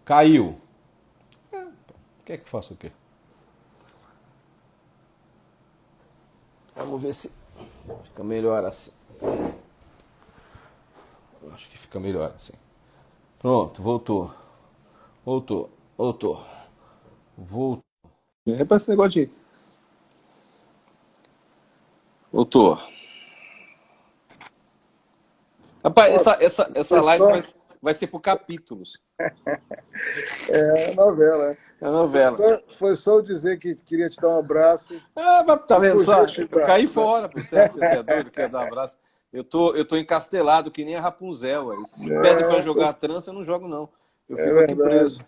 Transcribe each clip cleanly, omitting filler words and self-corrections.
Caiu. Quer que faça o quê? Vamos ver se fica melhor assim. Acho que fica melhor assim. Pronto, voltou. Voltou. Voltou. Voltou. É pra esse negócio de... Voltou. Rapaz, Ó, essa foi live só vai ser por capítulos. novela, né? É novela. Foi só eu dizer que queria te dar um abraço Ah, mas tá e vendo só? fugiste Eu caí fora, pro Celso. Você que é doido, quer dar um abraço. Eu tô encastelado que nem a Rapunzel. Aí. Se pedem pra jogar a trança, eu não jogo, não. Eu É fico aqui verdade. preso.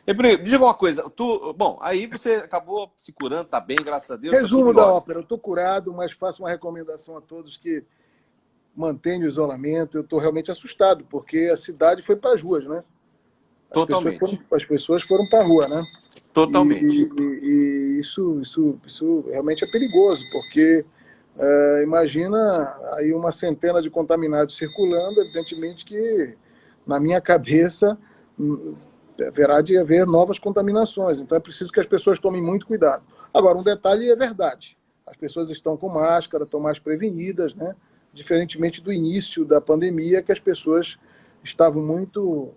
E, me diga uma coisa. Bom, aí você acabou se curando, tá bem, graças a Deus, tá tudo Resumo em da ordem. ópera. Eu estou curado, mas faço uma recomendação a todos que mantenham o isolamento. Eu estou realmente assustado, porque a cidade foi para as ruas, né? Totalmente. As pessoas foram para a rua, né? E, Totalmente. isso realmente é perigoso, porque imagina aí uma centena de contaminados circulando, evidentemente que na minha cabeça haverá de haver novas contaminações. Então é preciso que as pessoas tomem muito cuidado. Agora, um detalhe é verdade. As pessoas estão com máscara, estão mais prevenidas, né? Diferentemente do início da pandemia, que as pessoas estavam muito,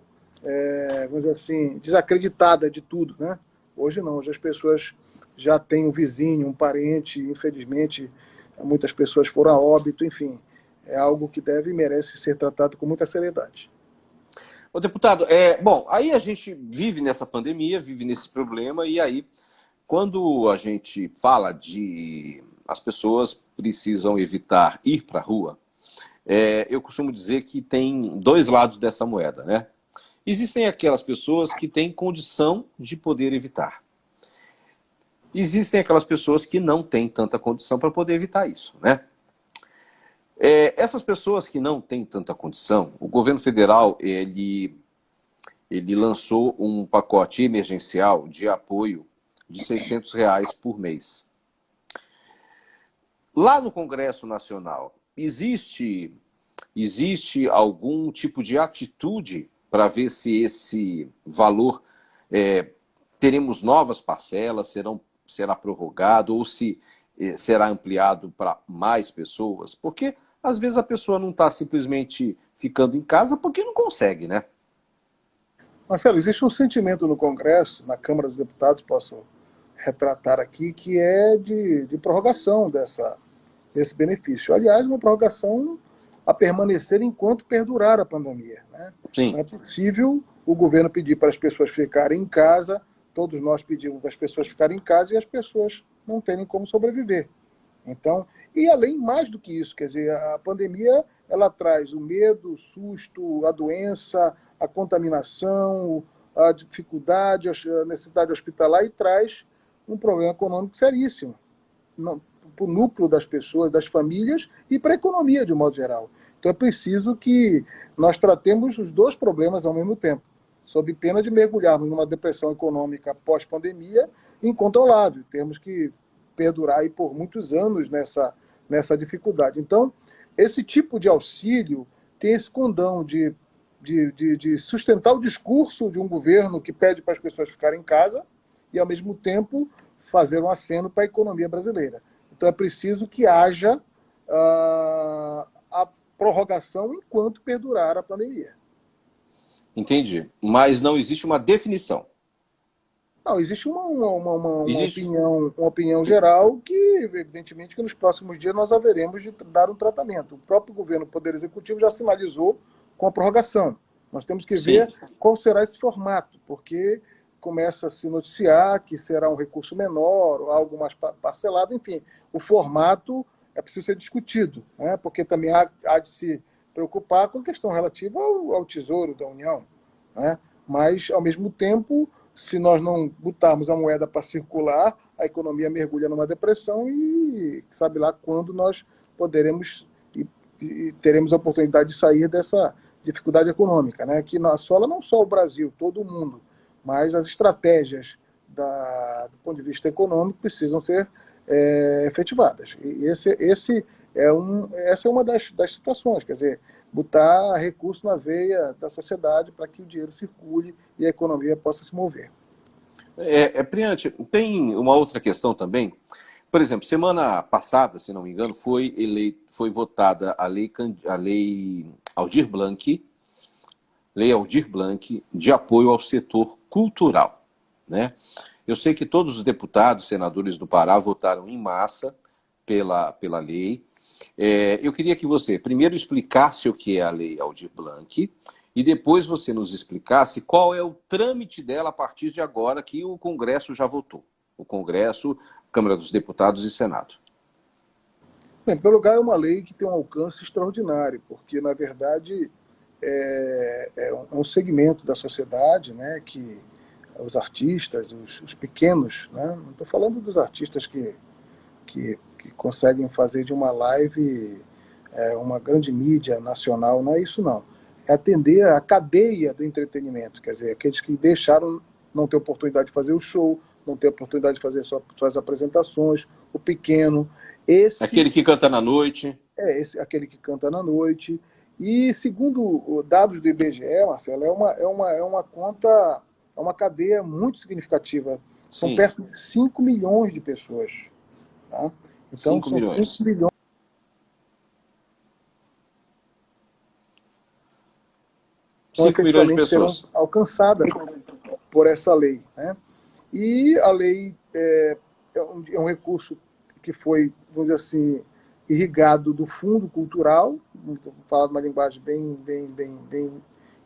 vamos dizer assim, desacreditadas de tudo, né? Hoje não, hoje as pessoas já têm um vizinho, um parente, infelizmente muitas pessoas foram a óbito, enfim, é algo que deve e merece ser tratado com muita seriedade. Ô, deputado, bom, aí a gente vive nessa pandemia, vive nesse problema, e aí, quando a gente fala de as pessoas precisam evitar ir para a rua, eu costumo dizer que tem dois lados dessa moeda, né? Existem aquelas pessoas que têm condição de poder evitar. Existem aquelas pessoas que não têm tanta condição para poder evitar isso, né? Essas pessoas que não têm tanta condição, o governo federal, ele lançou um pacote emergencial de apoio de R$ 600 por mês. Lá no Congresso Nacional, existe algum tipo de atitude para ver se esse valor, teremos novas parcelas, será prorrogado ou se será ampliado para mais pessoas? Porque às vezes a pessoa não está simplesmente ficando em casa porque não consegue, né? Marcelo, existe um sentimento no Congresso, na Câmara dos Deputados, posso retratar aqui, que é de prorrogação desse benefício. Aliás, uma prorrogação a permanecer enquanto perdurar a pandemia, né? Não Sim. é possível o governo pedir para as pessoas ficarem em casa, todos nós pedimos para as pessoas ficarem em casa e as pessoas não terem como sobreviver. Então, e além mais do que isso, quer dizer, a pandemia ela traz o medo, o susto, a doença, a contaminação, a dificuldade, a necessidade hospitalar e traz um problema econômico seríssimo para o núcleo das pessoas, das famílias e para a economia de um modo geral. Então é preciso que nós tratemos os dois problemas ao mesmo tempo, sob pena de mergulharmos numa depressão econômica pós-pandemia incontrolável. Temos que perdurar aí por muitos anos nessa dificuldade. Então, esse tipo de auxílio tem esse condão de sustentar o discurso de um governo que pede para as pessoas ficarem em casa e, ao mesmo tempo, fazer um aceno para a economia brasileira. Então, é preciso que haja a prorrogação enquanto perdurar a pandemia. Entendi. Mas não existe uma definição. Não, existe Existe. uma opinião geral que, evidentemente, que nos próximos dias nós haveremos de dar um tratamento. O próprio governo, o Poder Executivo, já sinalizou com a prorrogação. Nós temos que Sim. ver qual será esse formato, porque começa a se noticiar que será um recurso menor, ou algo mais parcelado, enfim, o formato é preciso ser discutido, né? Porque também há de se preocupar com a questão relativa ao Tesouro da União, né? Mas, ao mesmo tempo, se nós não botarmos a moeda para circular, a economia mergulha numa depressão e sabe lá quando nós poderemos e teremos a oportunidade de sair dessa dificuldade econômica, né? Que assola não só o Brasil, todo o mundo, mas as estratégias do ponto de vista econômico precisam ser efetivadas. E essa é uma das situações, quer dizer, botar recurso na veia da sociedade para que o dinheiro circule e a economia possa se mover. Priante, tem uma outra questão também. Por exemplo, semana passada, se não me engano, foi votada Lei Aldir Blanc de apoio ao setor cultural, né? Eu sei que todos os deputados, senadores do Pará votaram em massa pela lei. Eu queria que você primeiro explicasse o que é a Lei Aldir Blanc e depois você nos explicasse qual é o trâmite dela a partir de agora que o Congresso já votou. O Congresso, Câmara dos Deputados e Senado. Bem, em primeiro lugar, é uma lei que tem um alcance extraordinário, porque, na verdade, é um segmento da sociedade, né, que os artistas, os pequenos, né, não estou falando dos artistas que conseguem fazer de uma live uma grande mídia nacional, não é isso não. É atender a cadeia do entretenimento, quer dizer, aqueles que deixaram não ter oportunidade de fazer o show, não ter oportunidade de fazer suas apresentações, o pequeno, Aquele que canta na noite. aquele que canta na noite. E segundo dados do IBGE, Marcelo, é uma cadeia muito significativa. São Sim, perto de 5 milhões de pessoas. Tá? Então, 5 são 5 milhões. milhões 5 milhões de efetivamente serão pessoas. alcançadas por essa lei. Né? E a lei é um recurso que foi, vamos dizer assim, irrigado do Fundo Cultural, falado uma linguagem bem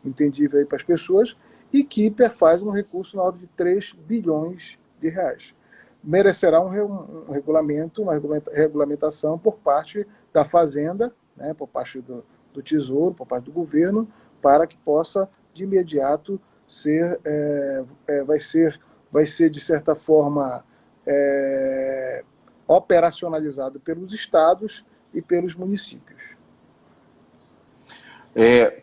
entendível para as pessoas, e que perfaz um recurso na ordem de 3 bilhões de reais. Merecerá um regulamento, uma regulamentação por parte da Fazenda, né, por parte do Tesouro, por parte do governo, para que possa, de imediato, vai ser, de certa forma, operacionalizado pelos estados e pelos municípios.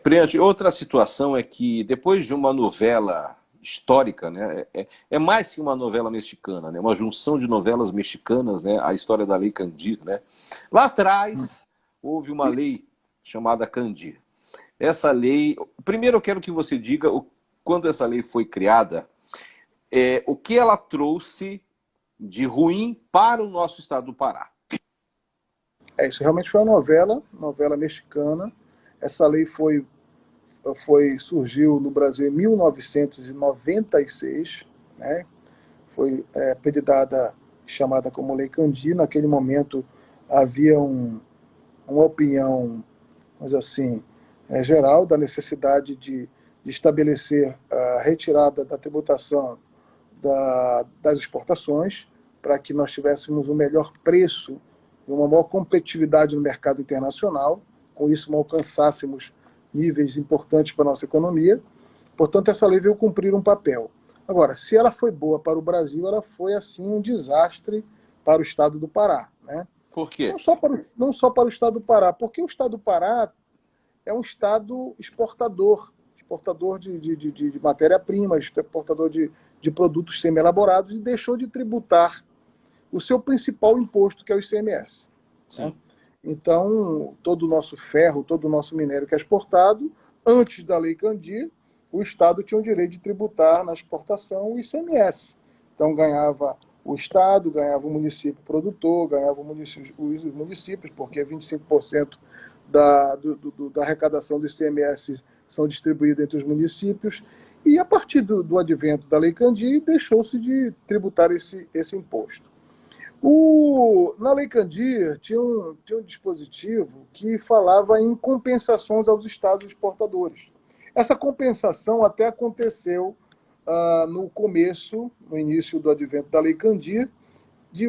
Priante, outra situação é que depois de uma novela histórica, né, é mais que uma novela mexicana, né, uma junção de novelas mexicanas, né, a história da Lei Candir, né. Lá atrás houve uma lei chamada Candir. Essa lei, primeiro eu quero que você diga quando essa lei foi criada, o que ela trouxe de ruim para o nosso estado do Pará. Isso realmente foi uma novela mexicana. Essa lei surgiu no Brasil em 1996, né? Foi apelidada, chamada como Lei Candir. Naquele momento havia uma opinião, vamos dizer assim, geral da necessidade de estabelecer a retirada da tributação das exportações para que nós tivéssemos um melhor preço e uma maior competitividade no mercado internacional, com isso alcançássemos níveis importantes para a nossa economia. Portanto, essa lei veio cumprir um papel. Agora, se ela foi boa para o Brasil, ela foi, assim, um desastre para o estado do Pará. Né? Por quê? Não só para o estado do Pará, porque o estado do Pará é um estado exportador de matéria-prima, exportador de produtos semi-elaborados e deixou de tributar o seu principal imposto, que é o ICMS. Né? Então, todo o nosso ferro, todo o nosso minério que é exportado, antes da Lei Candir, o Estado tinha o direito de tributar na exportação o ICMS. Então, ganhava o Estado, ganhava o município produtor, ganhava os municípios, porque 25% da arrecadação do ICMS são distribuídos entre os municípios. E, a partir do advento da Lei Candir, deixou-se de tributar esse imposto. Na Lei Candir tinha um dispositivo que falava em compensações aos estados exportadores. Essa compensação até aconteceu no início do advento da Lei Candir,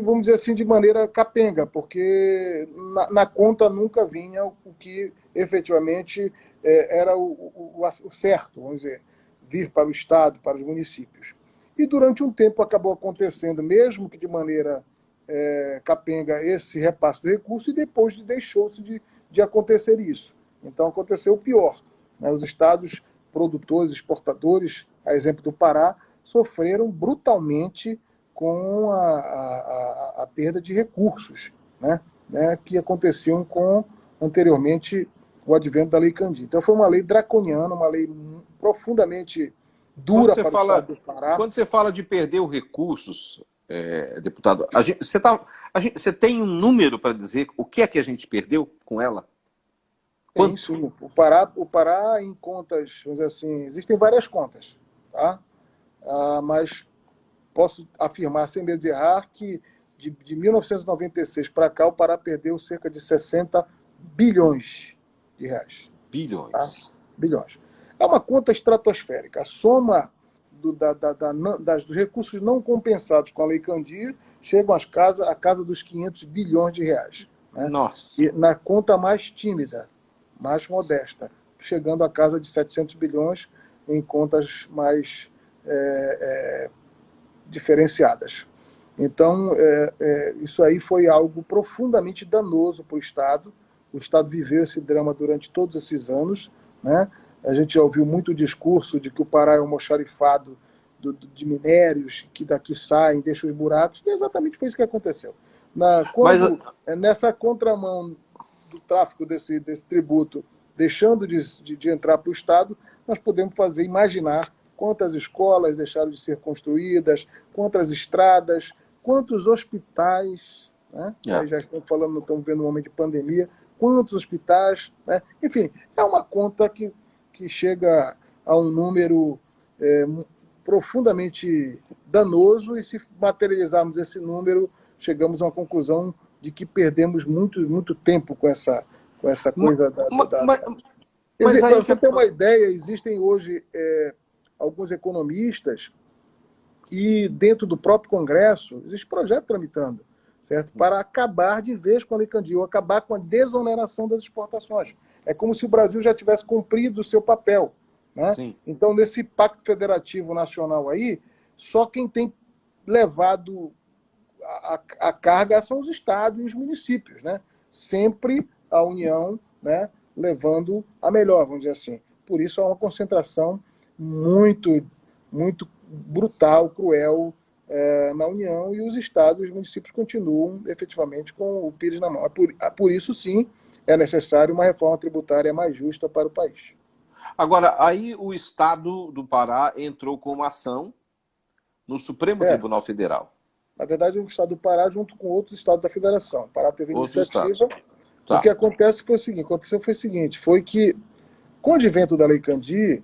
vamos dizer assim, de maneira capenga, porque na conta nunca vinha o que efetivamente era o certo, vamos dizer, vir para o Estado, para os municípios. E durante um tempo acabou acontecendo, mesmo que de maneira capenga, esse repasse do recurso, e depois deixou-se de acontecer isso. Então aconteceu o pior. Né? Os estados produtores, exportadores, a exemplo do Pará, sofreram brutalmente com a perda de recursos, né, que aconteciam anteriormente o advento da Lei Candir. Então foi uma lei draconiana, uma lei profundamente dura para o estado do Pará. Quando você fala de perder os recursos, deputado, você tem um número para dizer o que é que a gente perdeu com ela? Tem, sim. O Pará em contas, vamos dizer assim, existem várias contas, tá? Mas posso afirmar, sem medo de errar, que de 1996 para cá, o Pará perdeu cerca de 60 bilhões de reais. Bilhões. Tá? Bilhões. É uma conta estratosférica. A soma dos recursos não compensados com a Lei Candir chegam à casa dos 500 bilhões de reais. Né? Nossa. E na conta mais tímida, mais modesta, chegando à casa de 700 bilhões em contas mais diferenciadas. Então, isso aí foi algo profundamente danoso para o Estado. O Estado viveu esse drama durante todos esses anos. Né? A gente já ouviu muito discurso de que o Pará é um almoxarifado de minérios, que daqui saem, deixam os buracos, e exatamente foi isso que aconteceu. Nessa contramão do tráfico desse tributo, deixando de entrar para o Estado, nós podemos imaginar quantas escolas deixaram de ser construídas, quantas estradas, quantos hospitais, né? Já estamos vendo um momento de pandemia, quantos hospitais, né? Enfim, é uma conta que chega a um número profundamente danoso, e se materializarmos esse número, chegamos a uma conclusão de que perdemos muito tempo com essa coisa Para você ter uma ideia, existem hoje alguns economistas e dentro do próprio Congresso existe projeto tramitando, certo? Para acabar de vez com a Lei Candir, ou acabar com a desoneração das exportações. É como se o Brasil já tivesse cumprido o seu papel. Né? Sim. Então, nesse Pacto Federativo Nacional aí, só quem tem levado a carga são os estados e os municípios. Né? Sempre a União, né, levando a melhor, vamos dizer assim. Por isso, há uma concentração muito brutal, cruel na União, e os estados e os municípios continuam efetivamente com o pires na mão. Por isso, sim, é necessário uma reforma tributária mais justa para o país. Agora, aí o Estado do Pará entrou com uma ação no Supremo Tribunal Federal. Na verdade, o Estado do Pará, junto com outros estados da Federação. O Pará teve iniciativa. Tá. O que aconteceu foi o seguinte, foi que, com o advento da Lei Candir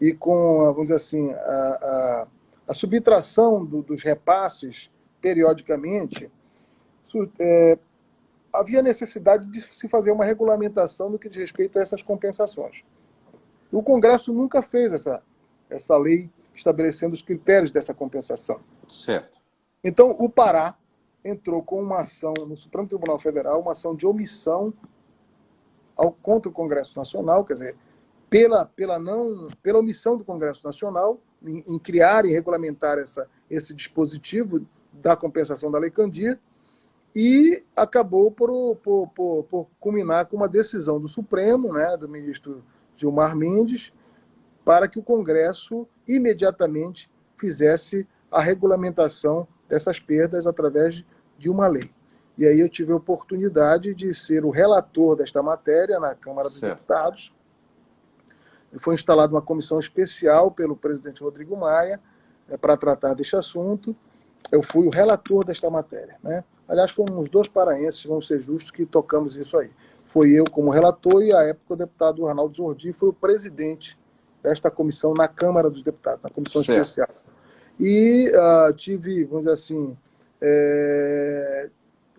e com, vamos dizer assim, a subtração dos repasses periodicamente, havia necessidade de se fazer uma regulamentação no que diz respeito a essas compensações. O Congresso nunca fez essa lei estabelecendo os critérios dessa compensação. Certo. Então, o Pará entrou com uma ação no Supremo Tribunal Federal, uma ação de omissão contra o Congresso Nacional, quer dizer, pela omissão do Congresso Nacional em criar e regulamentar esse dispositivo da compensação da Lei Candir, e acabou por culminar com uma decisão do Supremo, né, do ministro Gilmar Mendes, para que o Congresso imediatamente fizesse a regulamentação dessas perdas através de uma lei. E aí eu tive a oportunidade de ser o relator desta matéria na Câmara dos Deputados. Foi instalada uma comissão especial pelo presidente Rodrigo Maia para tratar deste assunto. Eu fui o relator desta matéria. Né? Aliás, fomos 2 paraenses, vamos ser justos, que tocamos isso aí. Foi eu como relator e, à época, o deputado Arnaldo Jordi foi o presidente desta comissão na Câmara dos Deputados, na comissão especial. E tive, vamos dizer assim,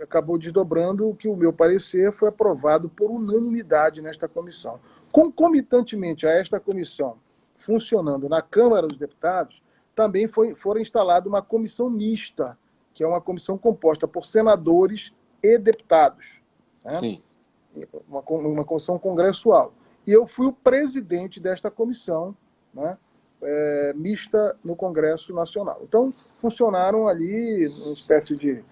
acabou desdobrando que o meu parecer foi aprovado por unanimidade nesta comissão. Concomitantemente a esta comissão funcionando na Câmara dos Deputados, também foi instalada uma comissão mista, que é uma comissão composta por senadores e deputados. Né? Sim. Uma comissão congressual. E eu fui o presidente desta comissão, né, mista no Congresso Nacional. Então, funcionaram ali uma espécie de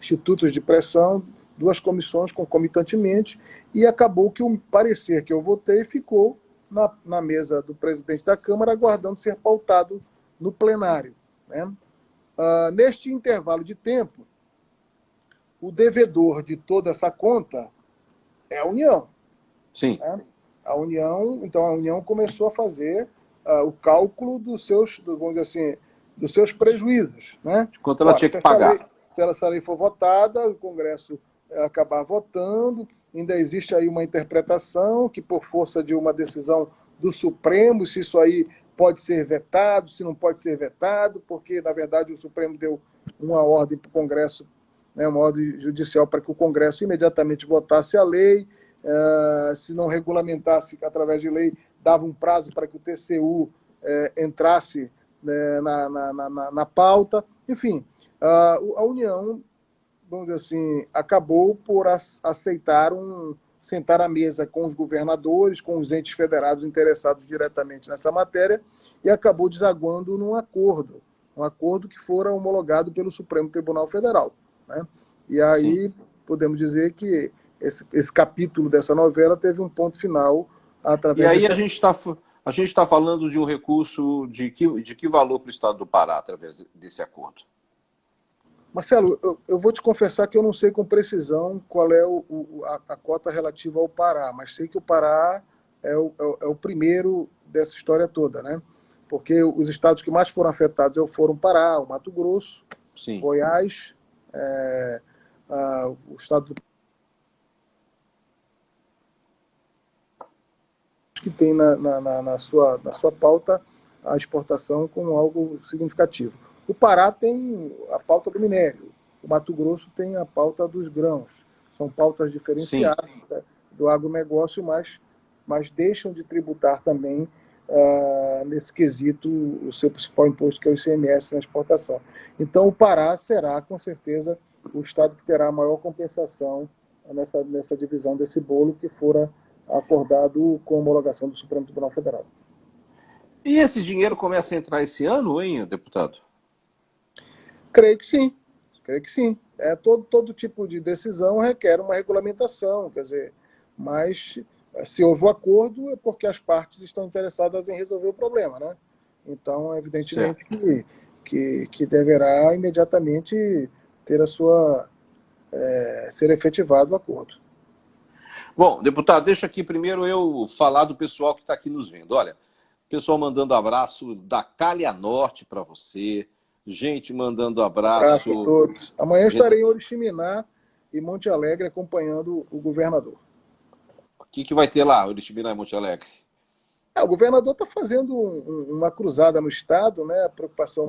institutos de pressão, 2 comissões concomitantemente, e acabou que o parecer que eu votei ficou na mesa do presidente da Câmara, aguardando ser pautado no plenário. Né? Neste intervalo de tempo, o devedor de toda essa conta é a União. Sim. Né? Então a União começou a fazer o cálculo dos seus, vamos dizer assim, dos seus prejuízos. Né? Quanto ela tinha que pagar. Se essa lei for votada, o Congresso acabar votando, ainda existe aí uma interpretação que, por força de uma decisão do Supremo, se isso aí pode ser vetado, se não pode ser vetado, porque, na verdade, o Supremo deu uma ordem para o Congresso, né, uma ordem judicial para que o Congresso imediatamente votasse a lei, se não regulamentasse através de lei, dava um prazo para que o TCU entrasse, né, na pauta. Enfim, a União, vamos dizer assim, acabou por aceitar sentar à mesa com os governadores, com os entes federados interessados diretamente nessa matéria, e acabou desaguando num acordo, um acordo que fora homologado pelo Supremo Tribunal Federal. Né? E aí Sim. podemos dizer que esse capítulo dessa novela teve um ponto final através... E aí a gente está falando de um recurso de que valor para o Estado do Pará através desse acordo? Marcelo, eu vou te confessar que eu não sei com precisão qual é a cota relativa ao Pará, mas sei que o Pará é o primeiro dessa história toda, né? Porque os estados que mais foram afetados foram o Pará, o Mato Grosso, Sim. Goiás, o estado que tem na sua pauta a exportação como algo significativo. O Pará tem a pauta do minério, o Mato Grosso tem a pauta dos grãos. São pautas diferenciadas, né, do agronegócio, mas deixam de tributar também, nesse quesito, o seu principal imposto, que é o ICMS na exportação. Então, o Pará será, com certeza, o estado que terá a maior compensação nessa divisão desse bolo que fora acordado com a homologação do Supremo Tribunal Federal. E esse dinheiro começa a entrar esse ano, hein, deputado? Creio que sim, creio que sim. Todo tipo de decisão requer uma regulamentação, quer dizer, mas se houve um acordo é porque as partes estão interessadas em resolver o problema, né? Então, evidentemente que deverá imediatamente ter ser efetivado o acordo. Bom, deputado, deixa aqui primeiro eu falar do pessoal que está aqui nos vendo. Olha, pessoal mandando abraço da Calha Norte para você, gente mandando abraço. A todos. Amanhã estarei em Oriximiná e Monte Alegre acompanhando o governador. O que vai ter lá, Oriximiná e Monte Alegre? O governador está fazendo uma cruzada no estado, né? Preocupação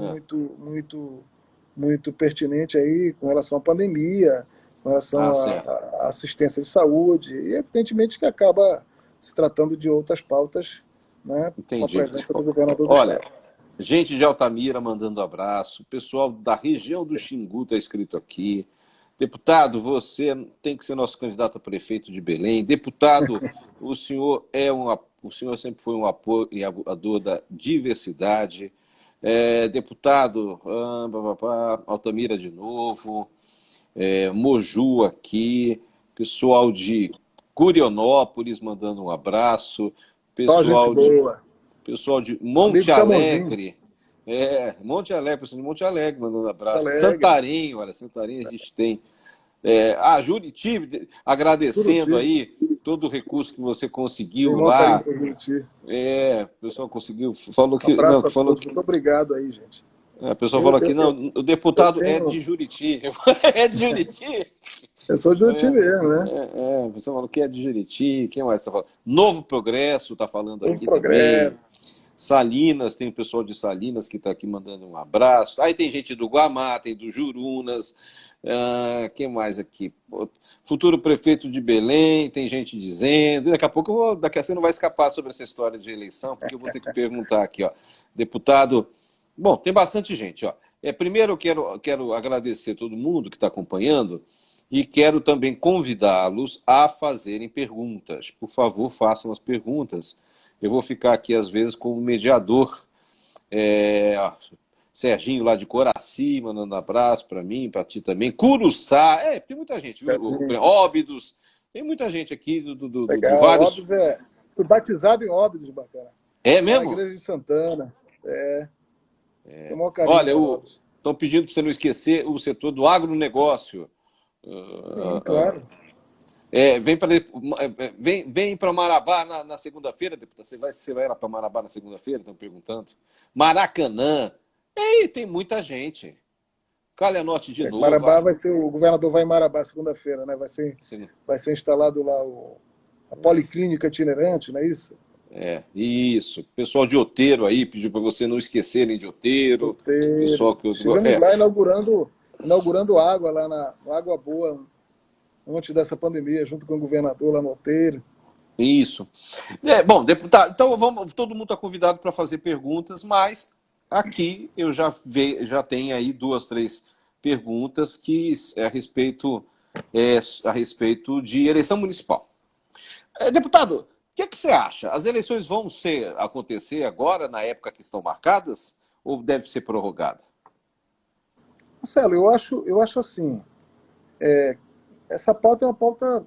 muito pertinente aí com relação à pandemia, com relação à assistência de saúde, e evidentemente que acaba se tratando de outras pautas, né? Entendi. Com a presença do governador do Olha, estado. Gente de Altamira mandando abraço, pessoal da região do Xingu está escrito aqui. Deputado, você tem que ser nosso candidato a prefeito de Belém. Deputado, o senhor sempre foi um apoiador da diversidade. Deputado, Altamira de novo, Moju aqui, pessoal de Curionópolis mandando um abraço, pessoal de Monte Alegre. Monte Alegre, pessoal de Monte Alegre mandando um abraço. Santarinho, olha, Santarinho a gente tem. Juriti, agradecendo aí todo o recurso que você conseguiu lá. O pessoal conseguiu, falou que. Muito obrigado aí, gente. O pessoal falou aqui, não, o deputado é de Juriti. É de Juriti? Eu sou de Juriti mesmo, né? O pessoal falou que é de Juriti. Quem mais está falando? Novo Progresso está falando Novo aqui Progresso. Também. Salinas, tem o pessoal de Salinas que está aqui mandando um abraço. Aí tem gente do Guamá, tem do Jurunas. Quem mais aqui? Futuro prefeito de Belém, tem gente dizendo. Daqui a pouco, você não vai escapar sobre essa história de eleição, porque eu vou ter que perguntar aqui, ó. Deputado. Bom, tem bastante gente, ó. Primeiro eu quero agradecer todo mundo que está acompanhando e quero também convidá-los a fazerem perguntas. Por favor, façam as perguntas. Eu vou ficar aqui, às vezes, como mediador. Serginho lá de Coraci, mandando abraço para mim, para ti também. Curuçá, tem muita gente, viu? Óbidos, tem muita gente aqui de vários... Óbidos fui batizado em Óbidos, bacana. É mesmo? Na igreja de Santana. Olha, estão pedindo para você não esquecer o setor do agronegócio. Claro. vem para Marabá na segunda-feira, deputado. Você vai lá para Marabá na segunda-feira? Estão perguntando. Maracanã. Ei, tem muita gente. Calha Norte de novo. Marabá vai ser, o governador vai em Marabá segunda-feira, né? Vai ser instalado lá a policlínica itinerante, não é isso? Isso. Pessoal de Outeiro aí pediu para você não esquecerem de Outeiro. Pessoal que estivemos lá inaugurando água lá na Água Boa, antes dessa pandemia, junto com o governador lá no Outeiro. Isso. Bom, deputado, então todo mundo está convidado para fazer perguntas, mas aqui eu já tenho aí 2, 3 perguntas que é a respeito de eleição municipal. Deputado, o que você acha? As eleições vão acontecer agora, na época que estão marcadas, ou deve ser prorrogada? Marcelo, eu acho assim, essa pauta é uma pauta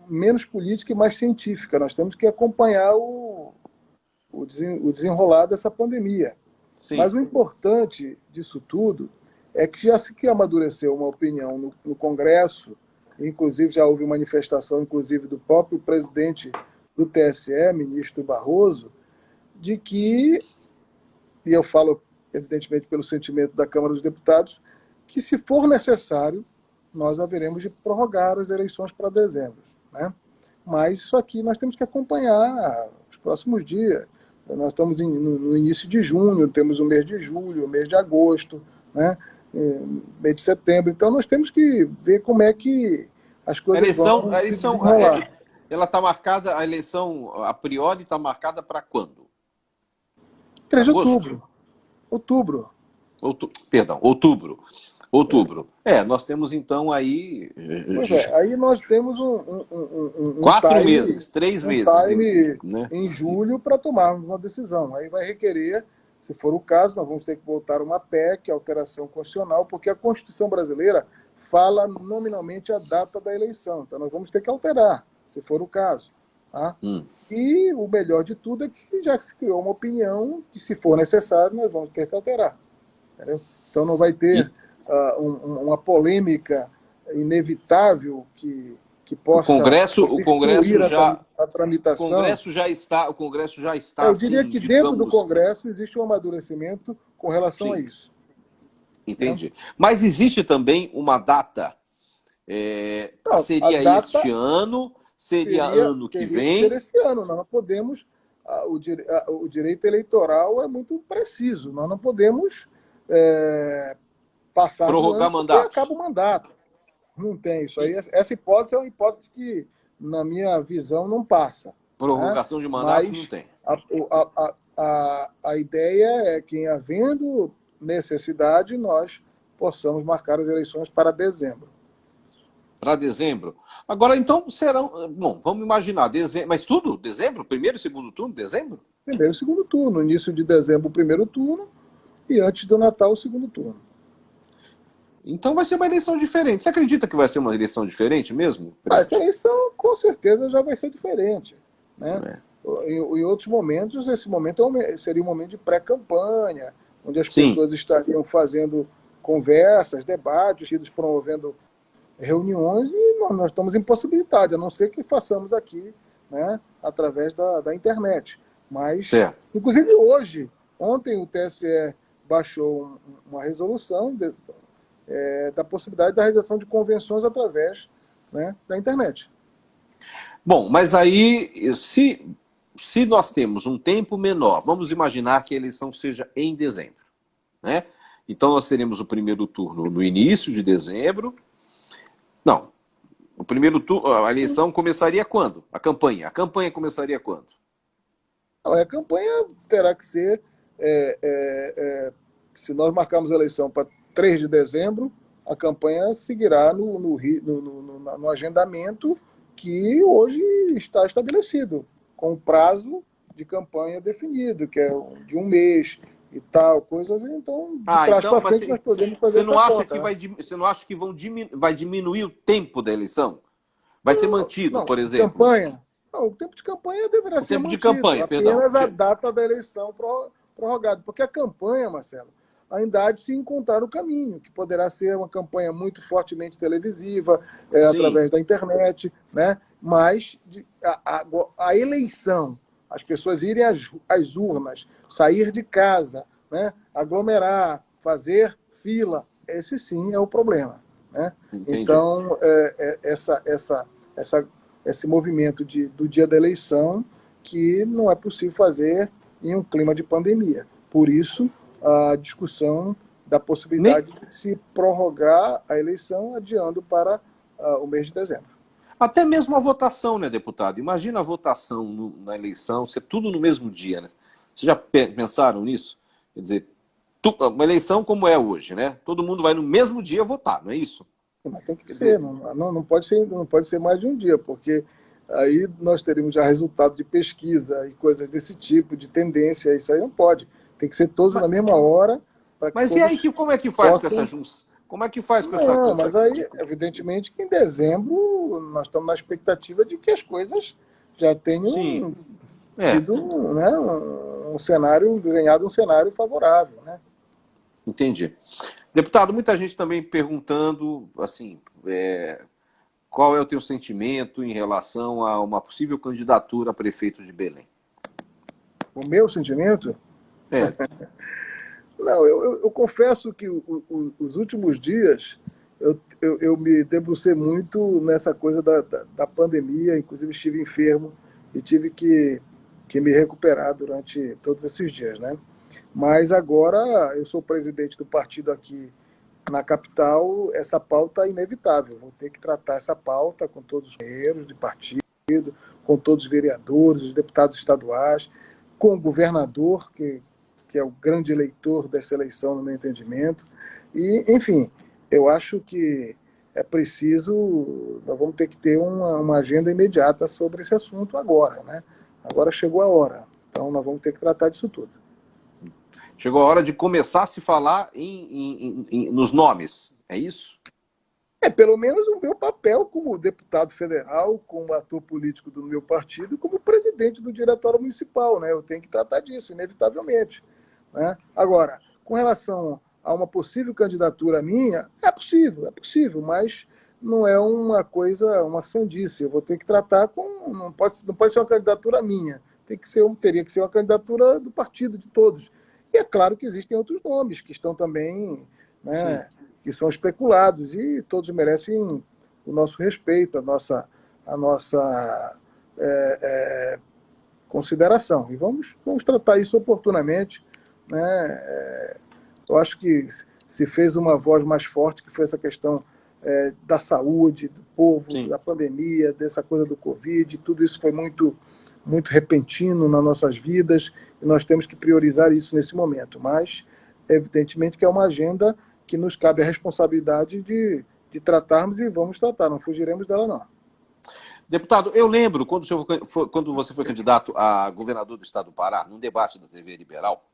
menos política e mais científica. Nós temos que acompanhar o desenrolar dessa pandemia. Sim. Mas o importante disso tudo é que já se amadureceu uma opinião no Congresso, inclusive já houve manifestação, inclusive do próprio presidente do TSE, ministro Barroso, de que, e eu falo evidentemente pelo sentimento da Câmara dos Deputados, que se for necessário, nós haveremos de prorrogar as eleições para dezembro, né? Mas isso aqui nós temos que acompanhar os próximos dias. Nós estamos no início de junho, temos o mês de julho, o mês de agosto, né? Mês de setembro. Então nós temos que ver como é que as coisas vão se desenrolar. Ela está marcada, a eleição a priori está marcada para quando? 3 de outubro. Outubro. Outubro. Nós temos então aí... aí nós temos 4 meses, 3 meses. Time em julho para tomarmos uma decisão. Aí vai requerer, se for o caso, nós vamos ter que voltar uma PEC, alteração constitucional, porque a Constituição brasileira fala nominalmente a data da eleição. Então nós vamos ter que alterar, se for o caso. Tá? E o melhor de tudo é que já se criou uma opinião que, se for necessário, nós vamos ter que alterar. Entendeu? Então não vai ter uma polêmica inevitável que possa... O Congresso já... a tramitação. O Congresso já está... Eu diria que dentro do Congresso existe um amadurecimento com relação a isso. Entendi. Mas existe também uma data? Seria este ano? Seria ano que vem? Seria esse ano. Nós não podemos... O direito eleitoral é muito preciso. Nós não podemos passar prorrogar mandato. Acaba o mandato. Não tem isso aí. Essa hipótese é uma hipótese que, na minha visão, não passa. Prorrogação de mandato não tem. A ideia é que, havendo necessidade, nós possamos marcar as eleições para dezembro. Para dezembro? Agora, então, serão... Bom, vamos imaginar, mas tudo? Dezembro? Primeiro e segundo turno? Dezembro? Primeiro e segundo turno. Início de dezembro, o primeiro turno, e antes do Natal, o segundo turno. Então vai ser uma eleição diferente. Você acredita que vai ser uma eleição diferente mesmo? Essa eleição, com certeza, já vai ser diferente. Né? Em outros momentos, esse momento seria um momento de pré-campanha, onde as pessoas estariam fazendo conversas, debates, promovendo reuniões, e nós estamos impossibilitados, a não ser que façamos aqui, né, através da internet. Mas, inclusive ontem o TSE baixou uma resolução da possibilidade da realização de convenções através, né, da internet. Bom, mas aí, se nós temos um tempo menor, vamos imaginar que a eleição seja em dezembro, né? Então nós teremos o primeiro turno no início de dezembro. Não, o primeiro turno, a eleição começaria quando? A campanha começaria quando? A campanha terá que ser, se nós marcarmos a eleição para 3 de dezembro, a campanha seguirá no agendamento que hoje está estabelecido, com o prazo de campanha definido, que é de 1 mês e tal, coisas. Então, de trás para frente, nós podemos fazer essa conta. Você não acha que vai diminuir o tempo da eleição? Vai ser mantido, por exemplo? O tempo de campanha deverá ser mantido. O tempo de campanha, apenas a data da eleição prorrogada. Porque a campanha, Marcelo, ainda há de se encontrar o caminho, que poderá ser uma campanha muito fortemente televisiva, através da internet, né? Mas a eleição, as pessoas irem às urnas, sair de casa, né? Aglomerar, fazer fila, esse sim é o problema, né? Entendi. Então, esse movimento do dia da eleição que não é possível fazer em um clima de pandemia. Por isso, a discussão da Nem, possibilidade de se prorrogar a eleição adiando para o mês de dezembro. até mesmo a votação, né, deputado? Imagina a votação na eleição, ser tudo no mesmo dia, né? Vocês já pensaram nisso? Quer dizer, uma eleição como é hoje, né? Todo mundo vai no mesmo dia votar, não é isso? Mas tem que Quer ser, dizer, não pode ser, não pode ser mais de um dia, porque aí nós teríamos já resultado de pesquisa e coisas desse tipo, de tendência, isso aí não pode. Tem que ser todos mas, na mesma hora, para que mas e aí todos como é que faz com essa possam. junção? Como é que faz com essa, com Não, essa... mas aí, evidentemente, que em dezembro nós estamos na expectativa de que as coisas já Sim, tenham é, tido, né, um cenário, desenhado um cenário favorável, né? entendi. Deputado, muita gente também perguntando, assim, qual é o teu sentimento em relação a uma possível candidatura a prefeito de Belém? O meu sentimento. É, Não, eu confesso que os últimos dias eu me debrucei muito nessa coisa da pandemia, inclusive estive enfermo e tive que me recuperar durante todos esses dias, né? Mas agora eu sou presidente do partido aqui na capital, essa pauta é inevitável. Vou ter que tratar essa pauta com todos os companheiros de partido, com todos os vereadores, os deputados estaduais, com o governador, que é o grande eleitor dessa eleição, no meu entendimento. E, enfim, eu acho que é preciso, nós vamos ter que ter uma agenda imediata sobre esse assunto agora, né? Agora chegou a hora, então nós vamos ter que tratar disso tudo. chegou a hora de começar a se falar nos nomes, é isso? É pelo menos o meu papel como deputado federal, como ator político do meu partido, como presidente do Diretório Municipal, né? Eu tenho que tratar disso, inevitavelmente, né? Agora, com relação a uma possível candidatura minha, é possível, mas não é uma coisa, uma sandice. Eu vou ter que tratar com. Não pode ser uma candidatura minha, teria que ser uma candidatura do partido, de todos. E é claro que existem outros nomes que estão também, Sim. né, que são especulados, e todos merecem o nosso respeito, a nossa consideração. E vamos tratar isso oportunamente, né? Eu acho que se fez uma voz mais forte, que foi essa questão da saúde, do povo, Sim. da pandemia, dessa coisa do Covid, tudo isso foi muito, muito repentino nas nossas vidas, e nós temos que priorizar isso nesse momento. Mas, evidentemente, que é uma agenda que nos cabe a responsabilidade de tratarmos, e vamos tratar, não fugiremos dela, não. Deputado, eu lembro quando você foi candidato a governador do estado do Pará, num debate da TV Liberal,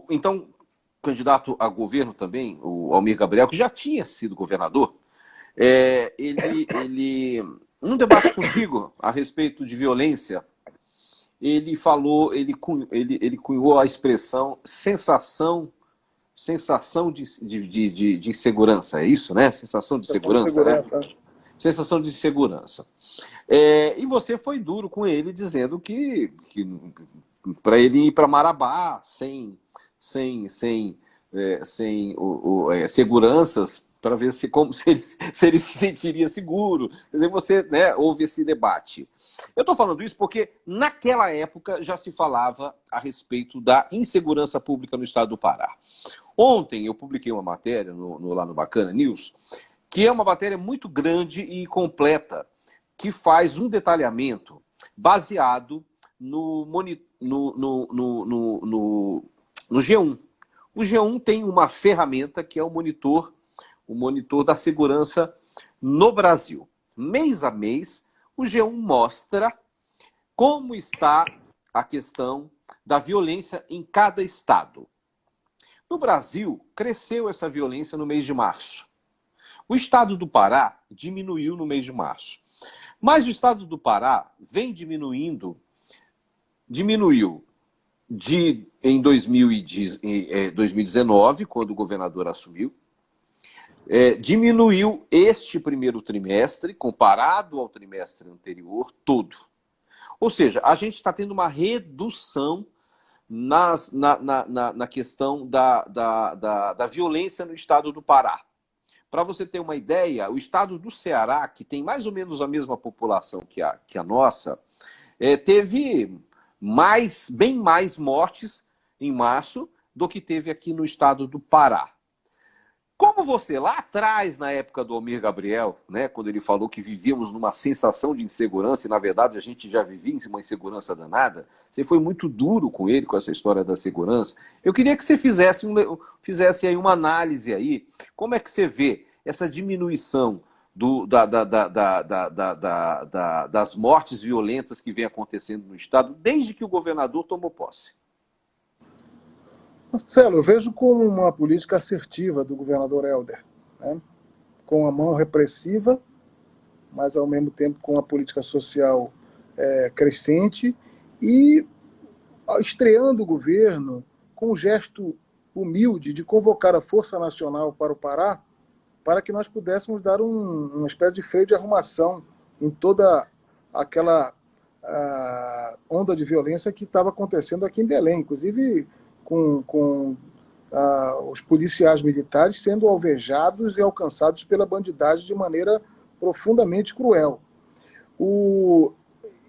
então candidato a governo também, o Almir Gabriel, que já tinha sido governador, num debate contigo a respeito de violência, ele falou, ele cunhou a expressão sensação de insegurança, é isso, né? Sensação de Questão de segurança, né? segurança. Sensação de segurança. E você foi duro com ele, dizendo que para ele ir para Marabá sem seguranças, para ver se ele se sentiria seguro. Quer dizer, você, né, houve esse debate. Eu estou falando isso porque naquela época já se falava a respeito da insegurança pública no estado do Pará. Ontem eu publiquei uma matéria lá no Bacana News, que é uma matéria muito grande e completa, que faz um detalhamento baseado no G1. O G1 tem uma ferramenta que é o monitor da segurança no Brasil. Mês a mês, o G1 mostra como está a questão da violência em cada estado. No Brasil, cresceu essa violência no mês de março. O estado do Pará diminuiu no mês de março. Mas o estado do Pará vem diminuiu em 2019, quando o governador assumiu, diminuiu este primeiro trimestre, comparado ao trimestre anterior, todo. Ou seja, a gente está tendo uma redução na questão da violência no estado do Pará. Para você ter uma ideia, o estado do Ceará, que tem mais ou menos a mesma população que a nossa, teve bem mais mortes em março do que teve aqui no estado do Pará. Como você, lá atrás, na época do Almir Gabriel, né, quando ele falou que vivíamos numa sensação de insegurança, e na verdade a gente já vivia uma insegurança danada, você foi muito duro com ele, com essa história da segurança. Eu queria que você fizesse aí uma análise aí, como é que você vê essa diminuição das mortes violentas que vem acontecendo no estado desde que o governador tomou posse? Marcelo, eu vejo como uma política assertiva do governador Helder, né? Com a mão repressiva, mas ao mesmo tempo com a política social crescente e estreando o governo com um gesto humilde de convocar a Força Nacional para o Pará para que nós pudéssemos dar uma espécie de freio de arrumação em toda aquela onda de violência que estava acontecendo aqui em Belém, inclusive com os policiais militares sendo alvejados e alcançados pela bandidagem de maneira profundamente cruel.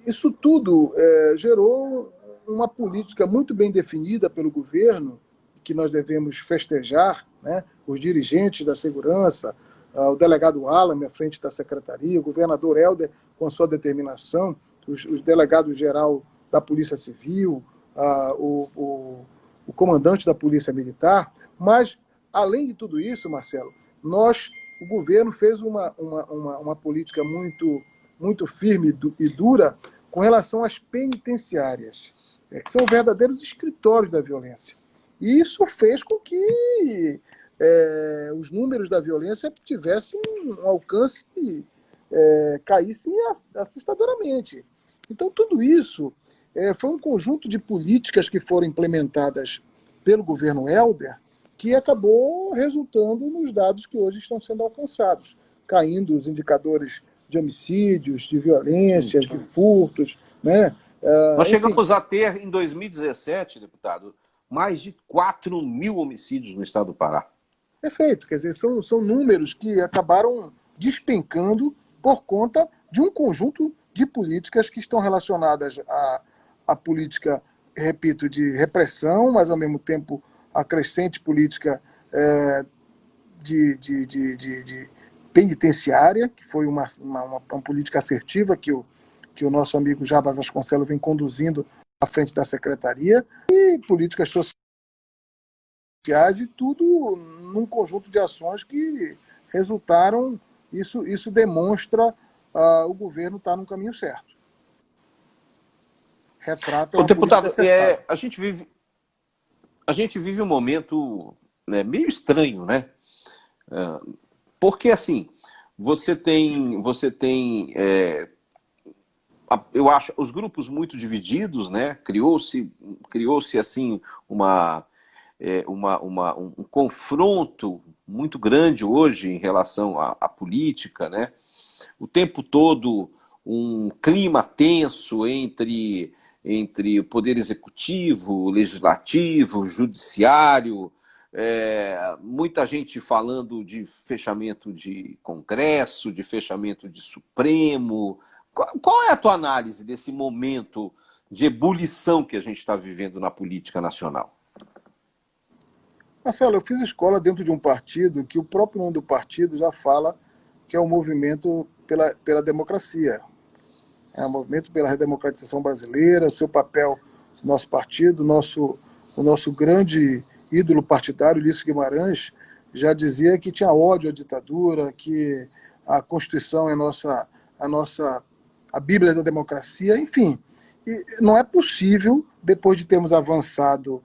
Isso tudo gerou uma política muito bem definida pelo governo, que nós devemos festejar, né? Os dirigentes da segurança, o delegado Alan à frente da secretaria, o governador Helder com a sua determinação, os delegados-geral da Polícia Civil, o comandante da Polícia Militar, mas, além de tudo isso, Marcelo, o governo fez uma política muito firme e dura com relação às penitenciárias, que são verdadeiros escritórios da violência. E isso fez com que os números da violência tivessem um alcance caíssem assustadoramente. Então, tudo isso foi um conjunto de políticas que foram implementadas pelo governo Helder que acabou resultando nos dados que hoje estão sendo alcançados, caindo os indicadores de homicídios, de violências, de furtos, né? Nós chegamos a ter, em 2017, deputado, mais de 4 mil homicídios no estado do Pará. Perfeito, quer dizer, são números que acabaram despencando por conta de um conjunto de políticas que estão relacionadas à política, repito, de repressão, mas ao mesmo tempo a crescente política de penitenciária, que foi uma política assertiva que o nosso amigo Jabas Vasconcelos vem conduzindo à frente da secretaria, e políticas sociais, e tudo num conjunto de ações que resultaram, isso demonstra o governo estar no caminho certo. Retrata uma deputado, política a gente vive um momento, né, meio estranho, né? Porque, assim, você tem eu acho, os grupos muito divididos, né? Criou-se assim, um confronto muito grande hoje em relação à política, né? O tempo todo um clima tenso entre o poder executivo, o legislativo, o judiciário, muita gente falando de fechamento de Congresso, de fechamento de Supremo. Qual é a tua análise desse momento de ebulição que a gente está vivendo na política nacional? Marcelo, eu fiz escola dentro de um partido que o próprio nome do partido já fala que é o movimento pela democracia. É o movimento pela redemocratização brasileira, seu papel, nosso partido, o nosso grande ídolo partidário, Ulisses Guimarães, já dizia que tinha ódio à ditadura, que a Constituição é a Bíblia da democracia, enfim. E não é possível, depois de termos avançado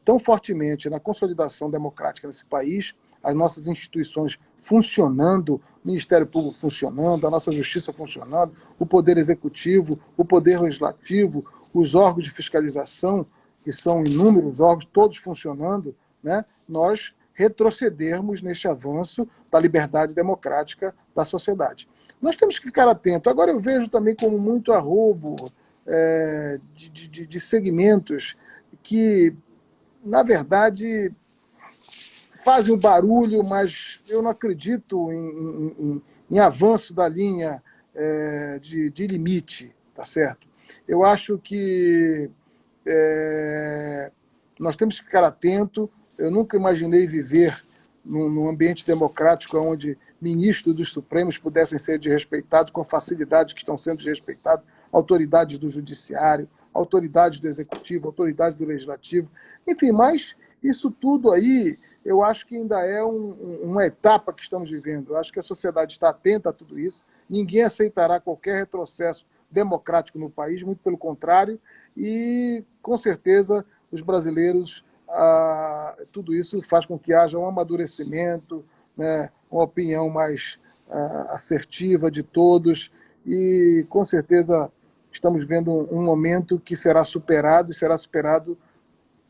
tão fortemente na consolidação democrática nesse país, as nossas instituições funcionando, o Ministério Público funcionando, a nossa justiça funcionando, o Poder Executivo, o Poder Legislativo, os órgãos de fiscalização, que são inúmeros órgãos, todos funcionando, né? Nós retrocedermos neste avanço da liberdade democrática da sociedade. Nós temos que ficar atentos. Agora eu vejo também como muito arrobo de segmentos que, na verdade, fazem um barulho, mas eu não acredito em avanço da linha de limite, tá certo? Eu acho que nós temos que ficar atento. Eu nunca imaginei viver num ambiente democrático onde ministros dos Supremos pudessem ser desrespeitados com a facilidade que estão sendo desrespeitados, autoridades do Judiciário, autoridades do Executivo, autoridades do Legislativo, enfim, mas isso tudo aí eu acho que ainda é uma etapa que estamos vivendo. Eu acho que a sociedade está atenta a tudo isso, ninguém aceitará qualquer retrocesso democrático no país, muito pelo contrário, e com certeza os brasileiros, tudo isso faz com que haja um amadurecimento, né, uma opinião mais assertiva de todos, e com certeza estamos vendo um momento que será superado, e será superado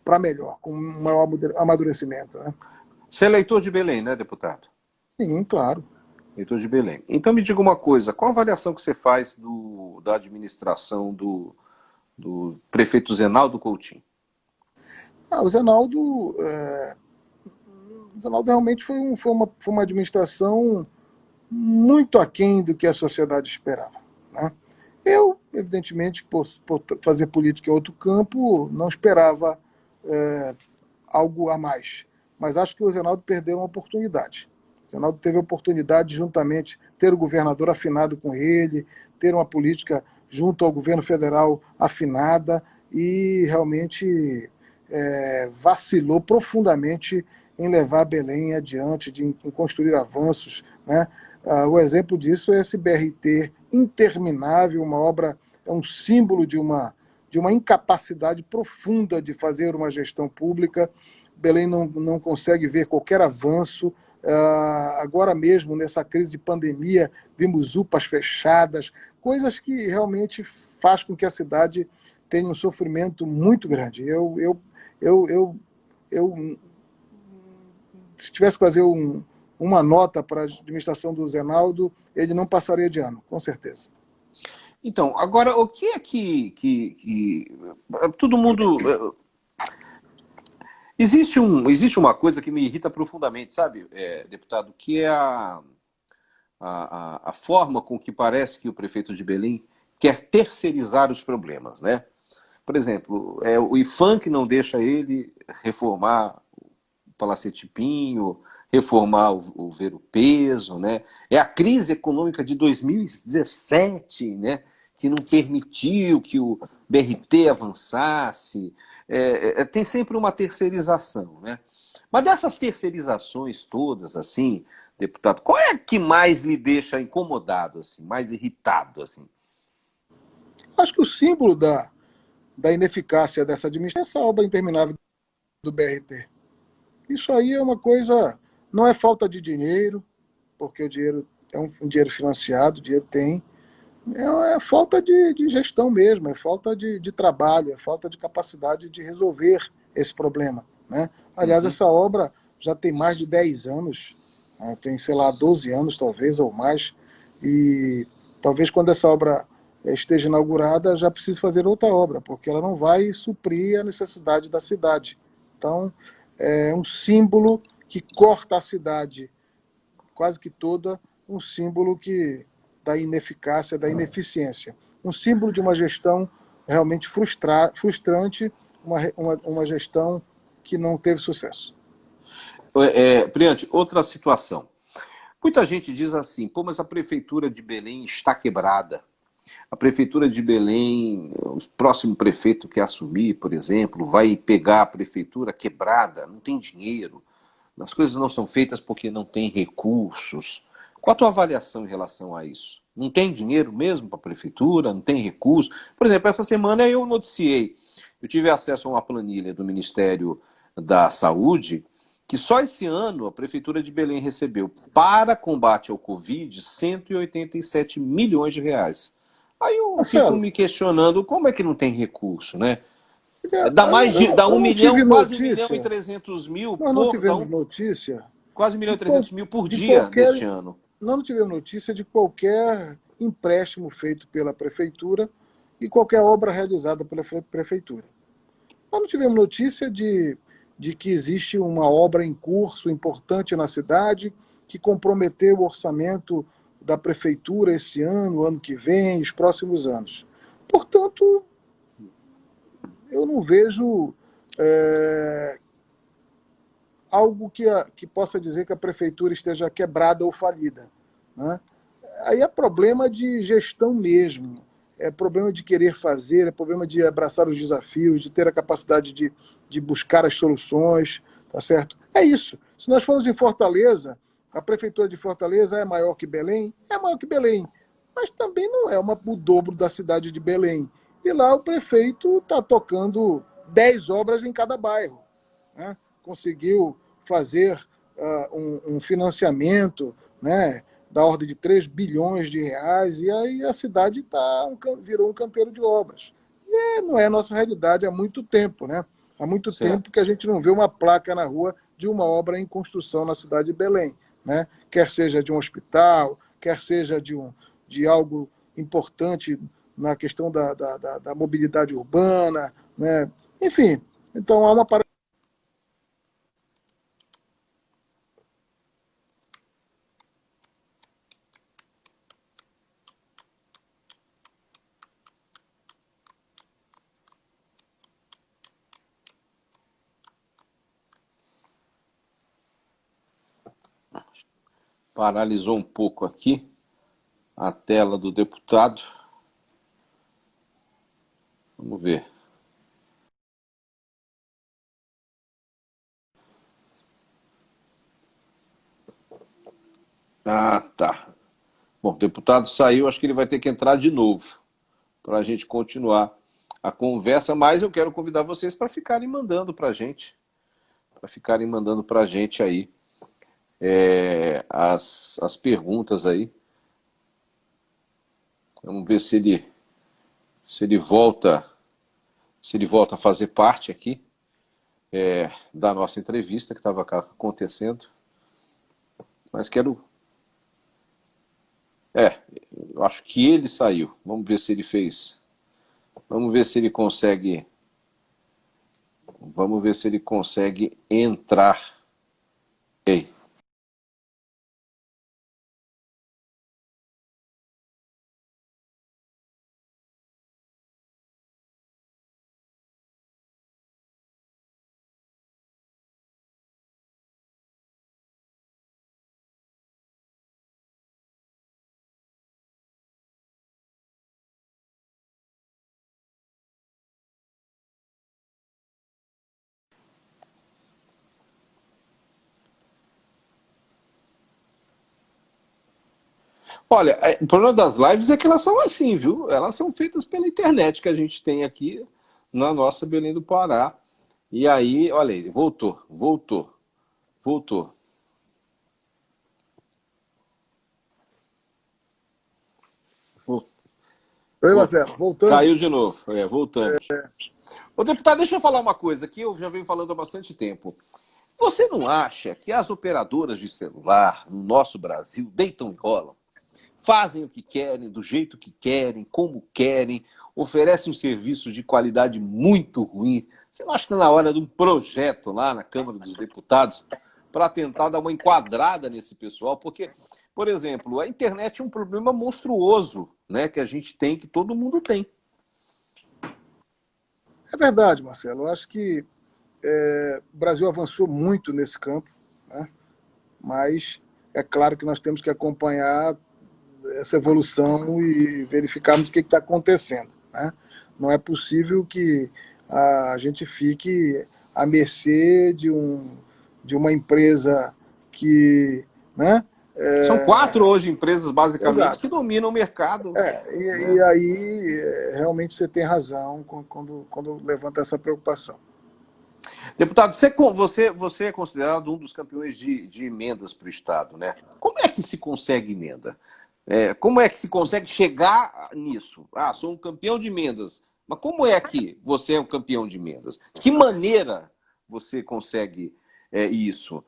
para melhor, com um maior amadurecimento. Né? Você é eleitor de Belém, né, deputado? Sim, claro. Eleitor de Belém. Então me diga uma coisa, qual a avaliação que você faz da administração do prefeito Zenaldo Coutinho? O Zenaldo realmente foi uma administração muito aquém do que a sociedade esperava. Né? Eu, evidentemente, por fazer política em outro campo, não esperava algo a mais. Mas acho que o Zenaldo perdeu uma oportunidade. O Zenaldo teve a oportunidade de, juntamente, ter o governador afinado com ele, ter uma política junto ao governo federal afinada e realmente vacilou profundamente em levar Belém adiante, em construir avanços. Né? O exemplo disso é esse BRT interminável, uma obra, é um símbolo de uma incapacidade profunda de fazer uma gestão pública. Belém não consegue ver qualquer avanço. Agora mesmo, nessa crise de pandemia, vimos UPAs fechadas, coisas que realmente faz com que a cidade tenha um sofrimento muito grande. Se tivesse que fazer uma nota para a administração do Zenaldo, ele não passaria de ano, com certeza. Então, agora, o que é que todo mundo... Existe uma coisa que me irrita profundamente, sabe, deputado, que é a forma com que parece que o prefeito de Belém quer terceirizar os problemas, né? Por exemplo, o IPHAN que não deixa ele reformar o Palacete Pinho, reformar o Ver-o-Peso, né? É a crise econômica de 2017, né? Que não permitiu que o BRT avançasse. Tem sempre uma terceirização, né? Mas dessas terceirizações todas, assim, deputado, qual é a que mais lhe deixa incomodado, assim, mais irritado, assim? Acho que o símbolo da ineficácia dessa administração é essa obra interminável do BRT. Isso aí é uma coisa, não é falta de dinheiro, porque o dinheiro é um dinheiro financiado, o dinheiro tem, é falta de gestão mesmo, é falta de trabalho, é falta de capacidade de resolver esse problema. Né? Aliás, essa obra já tem mais de 10 anos, tem, sei lá, 12 anos talvez, ou mais, e talvez quando essa obra esteja inaugurada já precise fazer outra obra, porque ela não vai suprir a necessidade da cidade. Então, é um símbolo que corta a cidade quase que toda, um símbolo da ineficácia, da ineficiência. Um símbolo de uma gestão realmente frustrante, uma gestão que não teve sucesso. Priante, outra situação. Muita gente diz assim, pô, mas a prefeitura de Belém está quebrada. A prefeitura de Belém, o próximo prefeito que assumir, por exemplo, vai pegar a prefeitura quebrada, não tem dinheiro, as coisas não são feitas porque não tem recursos. Qual a tua avaliação em relação a isso? Não tem dinheiro mesmo para a prefeitura, não tem recurso? Por exemplo, essa semana eu noticiei, eu tive acesso a uma planilha do Ministério da Saúde, que só esse ano a Prefeitura de Belém recebeu, para combate ao Covid, 187 milhões de reais. Aí eu fico me questionando, como é que não tem recurso, né? Dá 1 Eu não milhão, tive quase 1 milhão e notícia, 300 mil, nós não tivemos notícia quase 1 milhão de, e 300 mil por de dia neste qualquer, ano. nós não tivemos notícia de qualquer empréstimo feito pela prefeitura e qualquer obra realizada pela prefeitura. Nós não tivemos notícia de que existe uma obra em curso importante na cidade que comprometeu o orçamento da prefeitura esse ano, o ano que vem, os próximos anos. Portanto, eu não vejo algo que possa dizer que a prefeitura esteja quebrada ou falida, né? Aí é problema de gestão mesmo, é problema de querer fazer, é problema de abraçar os desafios, de ter a capacidade de buscar as soluções, tá certo? É isso. Se nós formos em Fortaleza, a prefeitura de Fortaleza é maior que Belém? É maior que Belém, mas também não é o dobro da cidade de Belém. E lá o prefeito está tocando 10 obras em cada bairro, né? Conseguiu fazer um financiamento, né, da ordem de 3 bilhões de reais, e aí a cidade virou um canteiro de obras. E não é a nossa realidade há muito tempo, né? Há muito tempo que a Certo. gente não vê uma placa na rua de uma obra em construção na cidade de Belém, né? Quer seja de um hospital, quer seja de algo importante na questão da mobilidade urbana, né? Enfim, então há uma Paralisou um pouco aqui a tela do deputado. Vamos ver. Ah, tá. Bom, o deputado saiu, acho que ele vai ter que entrar de novo para a gente continuar a conversa, mas eu quero convidar vocês para ficarem mandando para a gente aí as perguntas aí. Vamos ver se ele volta a fazer parte aqui da nossa entrevista que estava acontecendo. Mas quero. Eu acho que ele saiu. Vamos ver se ele fez. Vamos ver se ele consegue. Vamos ver se ele consegue entrar. Ei. Olha, o problema das lives é que elas são assim, viu? Elas são feitas pela internet que a gente tem aqui na nossa Belém do Pará. E aí, olha aí, voltou. Oi, Marcelo, Caiu voltamos. de novo, voltamos. Ô, deputado, deixa eu falar uma coisa que eu já venho falando há bastante tempo. Você não acha que as operadoras de celular no nosso Brasil deitam e rolam? Fazem o que querem, do jeito que querem, como querem, oferecem um serviço de qualidade muito ruim. Você não acha que está na hora de um projeto lá na Câmara dos Deputados para tentar dar uma enquadrada nesse pessoal? Porque, por exemplo, a internet é um problema monstruoso, né, que a gente tem, que todo mundo tem. É verdade, Marcelo. Eu acho que o Brasil avançou muito nesse campo, né? Mas é claro que nós temos que acompanhar essa evolução e verificarmos o que está acontecendo, né? Não é possível que a gente fique à mercê de uma empresa que, né? São 4 hoje empresas, basicamente, que Exato. dominam o mercado. E aí realmente você tem razão quando levanta essa preocupação. Deputado, você é considerado um dos campeões de emendas para o Estado, né? Como é que se consegue emenda? Como é que se consegue chegar nisso? Ah, sou um campeão de emendas. Mas como é que você é um campeão de emendas? De que maneira você consegue isso?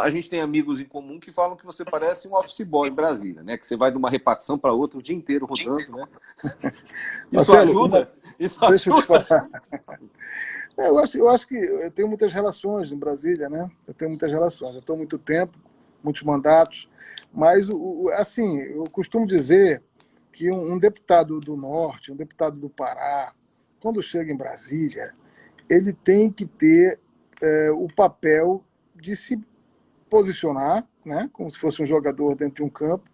A gente tem amigos em comum que falam que você parece um office boy em Brasília, né? Que você vai de uma repartição para outra o dia inteiro rodando, né? Isso Marcelo, ajuda? Isso deixa eu te ajuda? falar. Eu acho que eu tenho muitas relações em Brasília, né? Eu tenho muitas relações. Eu estou há muito tempo, muitos mandatos, mas, assim, eu costumo dizer que um deputado do Norte, um deputado do Pará, quando chega em Brasília, ele tem que ter o papel de se posicionar, né? Como se fosse um jogador dentro de um campo,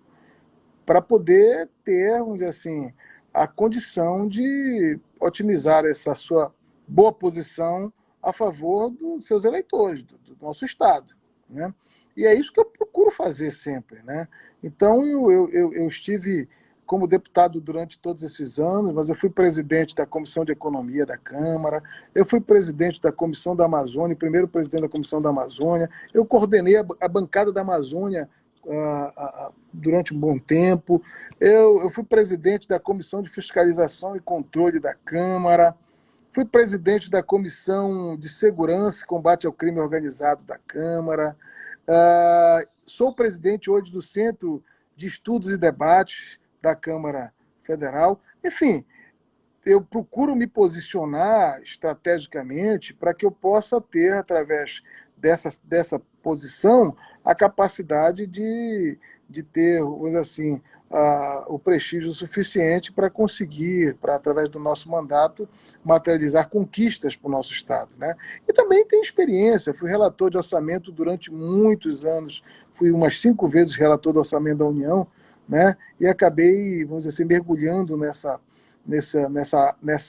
para poder ter, vamos dizer assim, a condição de otimizar essa sua boa posição a favor dos seus eleitores, do nosso Estado. Né? E é isso que eu procuro fazer sempre. Né? Então, eu estive como deputado durante todos esses anos, mas eu fui presidente da Comissão de Economia da Câmara, eu fui presidente da Comissão da Amazônia, primeiro presidente da Comissão da Amazônia, eu coordenei a bancada da Amazônia durante um bom tempo. Eu fui presidente da Comissão de Fiscalização e Controle da Câmara, fui presidente da Comissão de Segurança e Combate ao Crime Organizado da Câmara, sou presidente hoje do Centro de Estudos e Debates da Câmara Federal. Enfim, eu procuro me posicionar estrategicamente para que eu possa ter, através dessa posição, a capacidade de ter, vamos dizer assim, o prestígio suficiente para conseguir, através do nosso mandato, materializar conquistas para o nosso Estado. Né? E também tenho experiência, fui relator de orçamento durante muitos anos, fui umas 5 vezes relator do orçamento da União, né? E acabei, vamos dizer assim, mergulhando nessa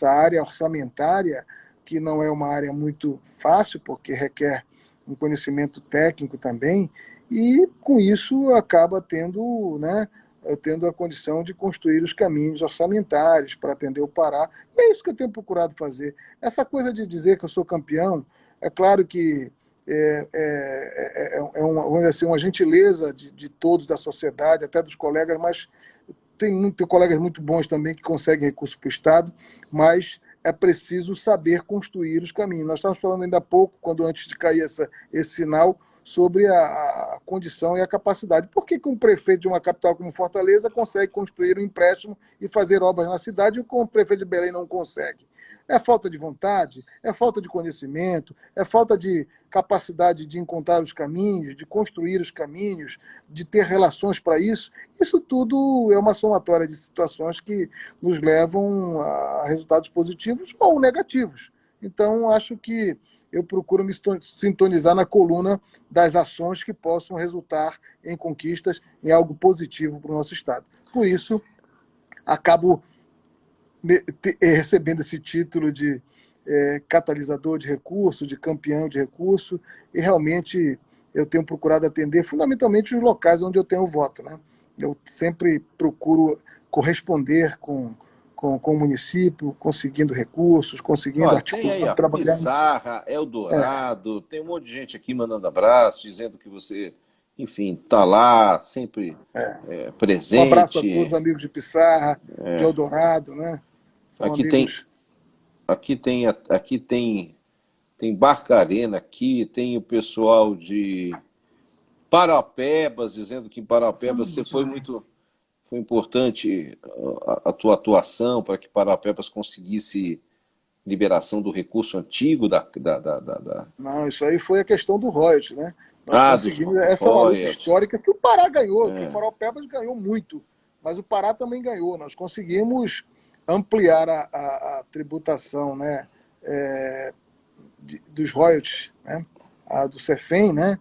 área orçamentária, que não é uma área muito fácil, porque requer um conhecimento técnico também, e com isso acaba tendo, né, tendo a condição de construir os caminhos orçamentários para atender o Pará. E é isso que eu tenho procurado fazer. Essa coisa de dizer que eu sou campeão, é claro que uma, vamos dizer assim, uma gentileza de todos da sociedade, até dos colegas, mas tem colegas muito bons também que conseguem recurso para o Estado, mas é preciso saber construir os caminhos. Nós estávamos falando ainda há pouco, antes de cair esse sinal, sobre a condição e a capacidade. Por que um prefeito de uma capital como Fortaleza consegue construir um empréstimo e fazer obras na cidade, e o prefeito de Belém não consegue? É falta de vontade, é falta de conhecimento, é falta de capacidade de encontrar os caminhos, de construir os caminhos, de ter relações para isso. Isso tudo é uma somatória de situações que nos levam a resultados positivos ou negativos. Então, acho que eu procuro me sintonizar na coluna das ações que possam resultar em conquistas, em algo positivo para o nosso Estado. Por isso, acabo recebendo esse título de catalisador de recurso, de campeão de recurso, e realmente eu tenho procurado atender fundamentalmente os locais onde eu tenho voto. Né? Eu sempre procuro corresponder com o município, conseguindo recursos, conseguindo Olha, tem aí, articular, ó, trabalhando. Pissarra, Eldorado, tem um monte de gente aqui mandando abraço, dizendo que você, enfim, tá lá, sempre Um abraço a todos presente. os amigos de Pissarra, de Eldorado, né? São Aqui tem, amigos. aqui tem Barcarena aqui, tem o pessoal de Paraupebas, dizendo que em Paraupebas você foi importante a tua atuação para que Paraupebas conseguisse liberação do recurso antigo Não, isso aí foi a questão do royalties, né? Nós dos conseguimos, essa é uma luta royalties. histórica que o Pará ganhou, que o Paraupebas ganhou muito, mas o Pará também ganhou. Nós conseguimos ampliar a tributação, né, dos royalties, né, do CEFEM, né,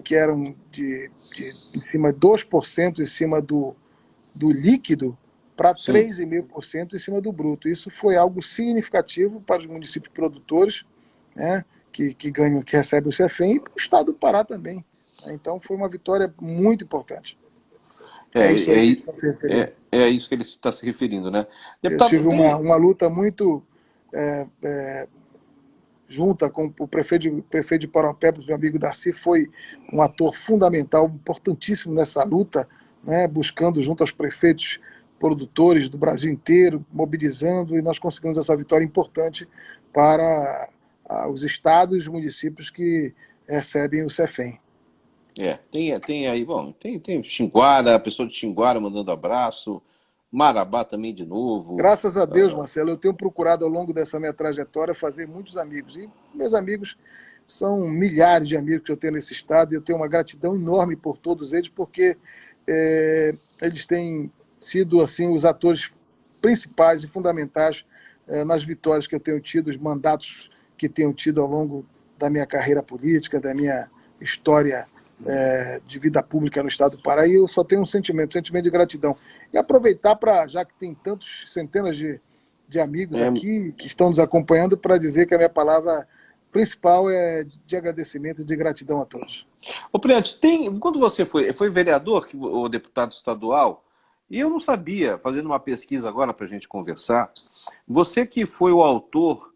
que eram em cima de 2% em cima do líquido para Sim. 3,5% em cima do bruto. Isso foi algo significativo para os municípios produtores, né, que ganham, que recebem o CEFEM, e para o estado do Pará também. Então foi uma vitória muito importante. É É, isso aí que ele é, está se referindo. é a isso que ele está se referindo, né? Eu Deputado, tive tem. uma luta muito junta com o prefeito de Paraupebas, meu amigo Darcy, foi um ator fundamental, importantíssimo nessa luta, né, buscando junto aos prefeitos produtores do Brasil inteiro, mobilizando, e nós conseguimos essa vitória importante para os estados e os municípios que recebem o CEFEM. Tem aí, bom, tem Xinguara, a pessoa de Xinguara mandando abraço, Marabá também de novo. Graças a Deus, Marcelo, eu tenho procurado ao longo dessa minha trajetória fazer muitos amigos. E meus amigos são milhares de amigos que eu tenho nesse estado, e eu tenho uma gratidão enorme por todos eles, porque eles têm sido assim os atores principais e fundamentais nas vitórias que eu tenho tido, os mandatos que tenho tido ao longo da minha carreira política, da minha história de vida pública no estado do Pará, e eu só tenho um sentimento de gratidão. E aproveitar para, já que tem tantos centenas de amigos aqui que estão nos acompanhando, para dizer que a minha palavra principal é de agradecimento e de gratidão a todos. Ô, Priante, quando você foi vereador, ou deputado estadual, e eu não sabia, fazendo uma pesquisa agora para a gente conversar, você que foi o autor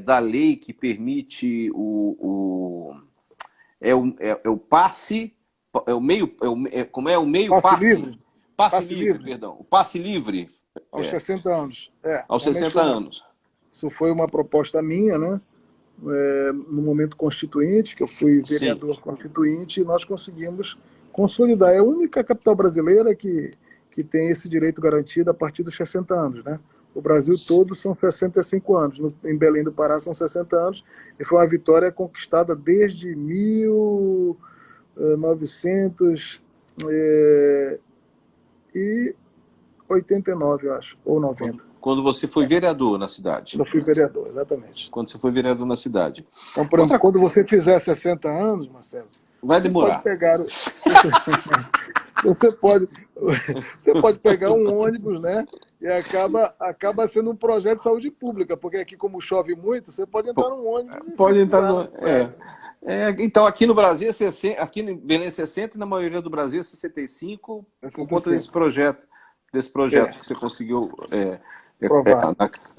da lei que permite o passe, o meio passe livre. Passe livre, perdão. O passe livre. Aos 60 anos. Aos 60 anos. Isso foi uma proposta minha, né? No momento constituinte, que eu fui vereador constituinte, e nós conseguimos consolidar. É a única capital brasileira que tem esse direito garantido a partir dos 60 anos, né? O Brasil todo são 65 anos. Em Belém do Pará são 60 anos. E foi uma vitória conquistada desde 1989, eu acho, ou 90. Quando você foi vereador na cidade. Quando eu fui vereador, exatamente. Quando você foi vereador na cidade. Então, por exemplo, quando você fizer 60 anos, Marcelo, vai demorar. Você pode pegar um ônibus, né? E acaba sendo um projeto de saúde pública, porque aqui, como chove muito, você pode entrar num ônibus. Pode entrar no. Então, aqui no Brasil, aqui em Belém é 60, e na maioria do Brasil é 65, por conta desse projeto que você conseguiu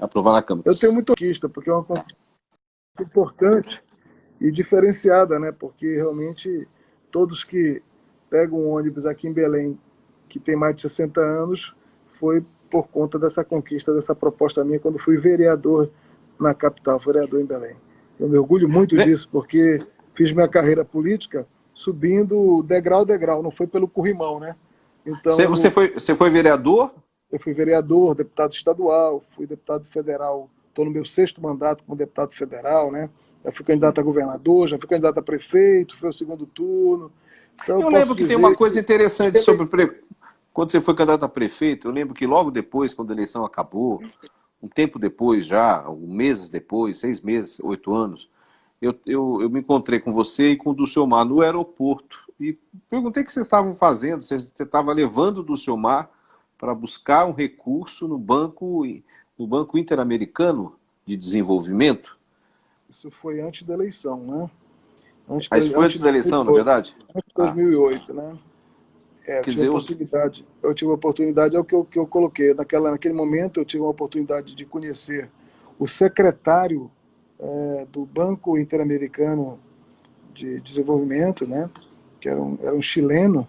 aprovar na Câmara. Eu tenho muito conquista, porque é uma conquista importante e diferenciada, né? Porque realmente todos que pegam um ônibus aqui em Belém, que tem mais de 60 anos, foi por conta dessa conquista, dessa proposta minha, quando fui vereador na capital, vereador em Belém. Eu me orgulho muito disso, porque fiz minha carreira política subindo degrau a degrau, não foi pelo corrimão, né? Então, você foi vereador? Eu fui vereador, deputado estadual, fui deputado federal, estou no meu 6º mandato como deputado federal, né? Já fui candidato a governador, já fui candidato a prefeito, foi o 2º turno. Então, eu lembro que tem uma coisa interessante sobre quando você foi candidato a prefeito. Eu lembro que logo depois, quando a eleição acabou, um tempo depois já, meses depois, 6 meses, 8 anos, eu me encontrei com você e com o Dulciomar no aeroporto e perguntei o que vocês estavam fazendo. Você estava levando o Dulciomar para buscar um recurso no Banco Interamericano de Desenvolvimento. Isso foi antes da eleição, né? Isso foi antes da eleição, na verdade? Antes de 2008, né? Eu tive a oportunidade, é o que eu coloquei. Naquele momento, eu tive a oportunidade de conhecer o secretário do Banco Interamericano de Desenvolvimento, né? Que era um chileno,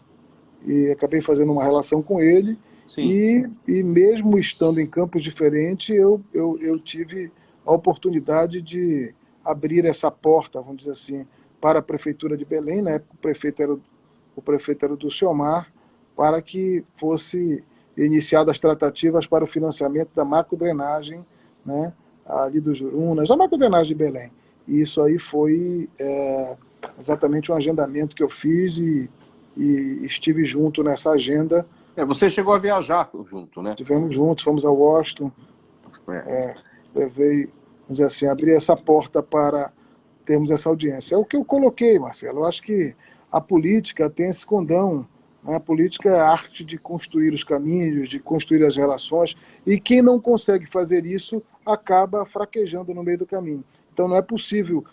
e acabei fazendo uma relação com ele. E mesmo estando em campos diferentes, eu tive a oportunidade de abrir essa porta, vamos dizer assim, para a Prefeitura de Belém. Na época o prefeito era o Dulciomar, para que fosse iniciadas as tratativas para o financiamento da macrodrenagem, né, ali dos Jurunas, a macrodrenagem de Belém. E isso aí foi exatamente um agendamento que eu fiz e estive junto nessa agenda. Você chegou a viajar junto, né? Estivemos juntos, fomos a Washington, levei, vamos dizer assim, abri essa porta para termos essa audiência. É o que eu coloquei, Marcelo. Eu acho que a política tem esse condão, né? A política é a arte de construir os caminhos, de construir as relações, e quem não consegue fazer isso acaba fraquejando no meio do caminho. Então não é possível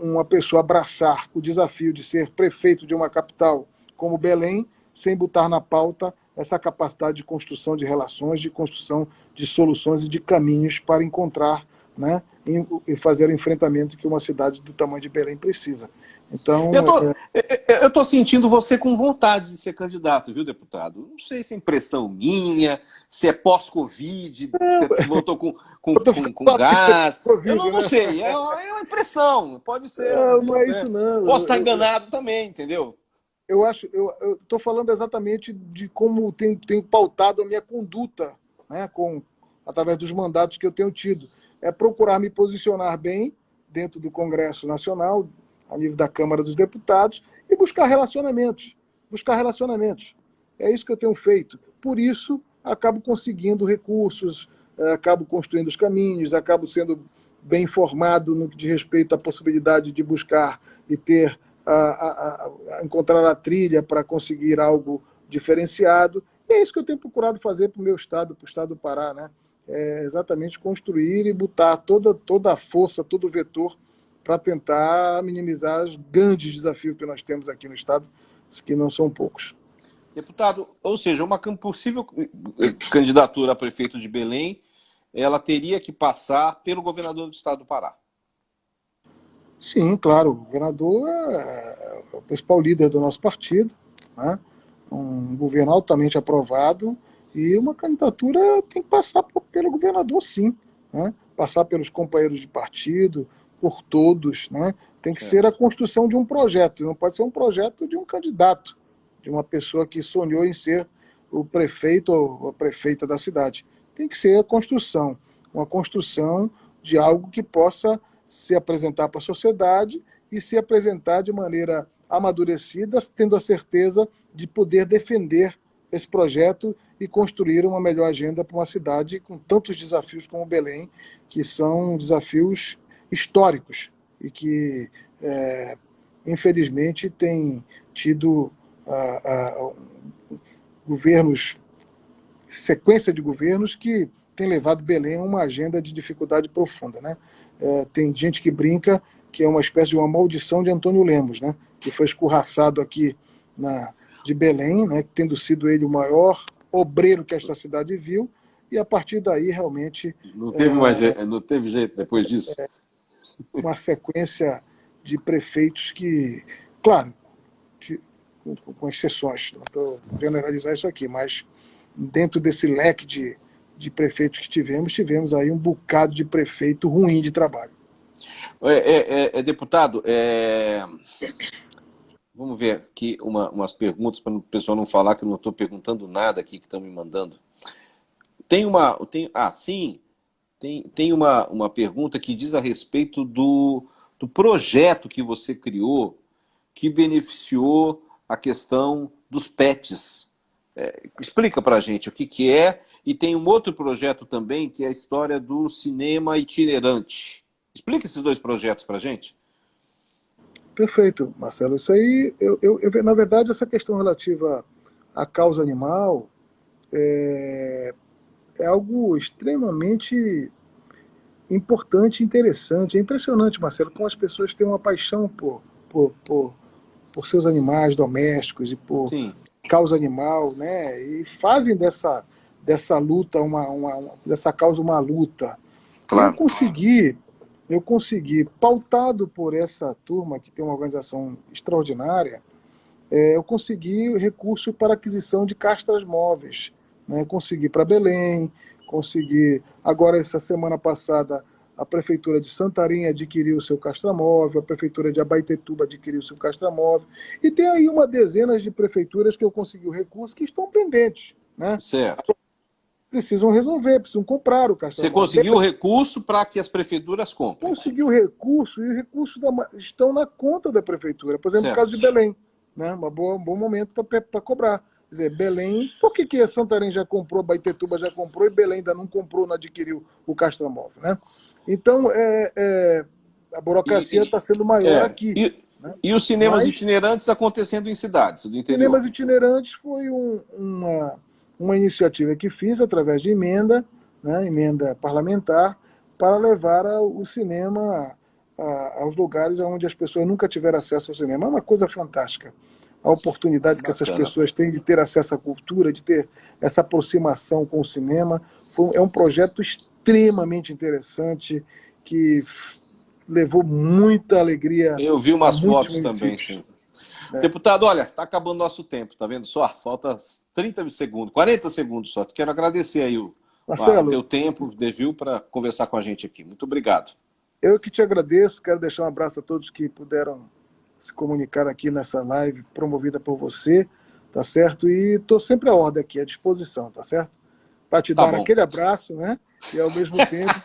uma pessoa abraçar o desafio de ser prefeito de uma capital como Belém sem botar na pauta essa capacidade de construção de relações, de construção de soluções e de caminhos para encontrar, né, e fazer o enfrentamento que uma cidade do tamanho de Belém precisa. Então, Eu tô sentindo você com vontade de ser candidato, viu, deputado? Não sei se é impressão minha, se é pós-Covid, se voltou eu tô ficando com doente depois gás. do Eu Covid, não né? sei, é uma impressão. Pode ser Não é isso, posso não. estar enganado também, entendeu? Eu estou falando exatamente de como tenho pautado a minha conduta, né, através dos mandatos que eu tenho tido. É procurar me posicionar bem dentro do Congresso Nacional, a nível da Câmara dos Deputados, e buscar relacionamentos. Buscar relacionamentos. É isso que eu tenho feito. Por isso, acabo conseguindo recursos, acabo construindo os caminhos, acabo sendo bem informado no que diz respeito à possibilidade de buscar e ter a encontrar a trilha para conseguir algo diferenciado. E é isso que eu tenho procurado fazer para o meu estado, para o estado do Pará, né? É exatamente construir e botar toda a força, todo o vetor para tentar minimizar os grandes desafios que nós temos aqui no estado, que não são poucos. Deputado, ou seja, uma possível candidatura a prefeito de Belém, ela teria que passar pelo governador do estado do Pará. Sim, claro, o governador é o principal líder do nosso partido, né? Um governo altamente aprovado e uma candidatura tem que passar pelo governador, sim, né? Passar pelos companheiros de partido, por todos, né? Tem que ser a construção de um projeto, não pode ser um projeto de um candidato, de uma pessoa que sonhou em ser o prefeito ou a prefeita da cidade. Tem que ser uma construção de algo que possa se apresentar para a sociedade e se apresentar de maneira amadurecida, tendo a certeza de poder defender esse projeto e construir uma melhor agenda para uma cidade com tantos desafios como Belém, que são desafios históricos e que, infelizmente, tem tido governos, sequência de governos que tem levado Belém a uma agenda de dificuldade profunda, né? Tem gente que brinca que é uma espécie de uma maldição de Antônio Lemos, né? Que foi escorraçado aqui de Belém, né? Tendo sido ele o maior obreiro que esta cidade viu, e a partir daí realmente Não teve jeito depois disso. uma sequência de prefeitos que, claro, com exceções, não estou generalizar isso aqui, mas dentro desse leque de prefeitos que tivemos aí um bocado de prefeito ruim de trabalho. Deputado, vamos ver aqui umas perguntas para o pessoal não falar que eu não estou perguntando nada aqui que estão me mandando. Tem uma pergunta que diz a respeito do projeto que você criou que beneficiou a questão dos pets. Explica para a gente o que é. E tem um outro projeto também, que é a história do cinema itinerante. Explica esses dois projetos para a gente. Perfeito, Marcelo. Isso aí, na verdade, essa questão relativa à causa animal é algo extremamente importante e interessante. É impressionante, Marcelo, como as pessoas têm uma paixão por seus animais domésticos e por Sim. causa animal, né? E fazem dessa luta, dessa causa uma luta. Claro. Eu consegui, pautado por essa turma, que tem uma organização extraordinária, eu consegui recurso para aquisição de castras móveis. Né? Consegui para Belém, consegui. Agora, essa semana passada, a Prefeitura de Santarém adquiriu o seu castramóvel, a Prefeitura de Abaetetuba adquiriu o seu castramóvel, e tem aí uma dezena de prefeituras que eu consegui o recurso que estão pendentes. Né? Certo. Precisam resolver, precisam comprar o castramóvel. Você conseguiu o recurso para que as prefeituras comprem? Consegui o recurso, e os recursos estão na conta da Prefeitura. Por exemplo, no caso de Belém, né? Um bom momento para cobrar. Quer dizer, Belém, por que Santarém já comprou, Baetetuba já comprou e Belém ainda não comprou, não adquiriu o castramóvel, né? Então, a burocracia está sendo maior aqui. Né? E os cinemas itinerantes acontecendo em cidades do interior? Cinemas itinerantes foi uma iniciativa que fiz através de emenda, né, emenda parlamentar, para levar o cinema aos lugares onde as pessoas nunca tiveram acesso ao cinema. É uma coisa fantástica. A oportunidade que essas pessoas têm de ter acesso à cultura, de ter essa aproximação com o cinema. É um projeto extremamente interessante que levou muita alegria Eu vi a umas muitos fotos também, municípios. sim. Deputado, olha, está acabando nosso tempo, tá vendo só? Falta 30 segundos, 40 segundos só. Quero agradecer aí o Marcelo, teu tempo, viu, para conversar com a gente aqui. Muito obrigado. eu que te agradeço, quero deixar um abraço a todos que puderam se comunicar aqui nessa live promovida por você, tá certo? E estou sempre à ordem aqui, à disposição, tá certo? Para te Tá dar bom. aquele abraço, né? E ao mesmo tempo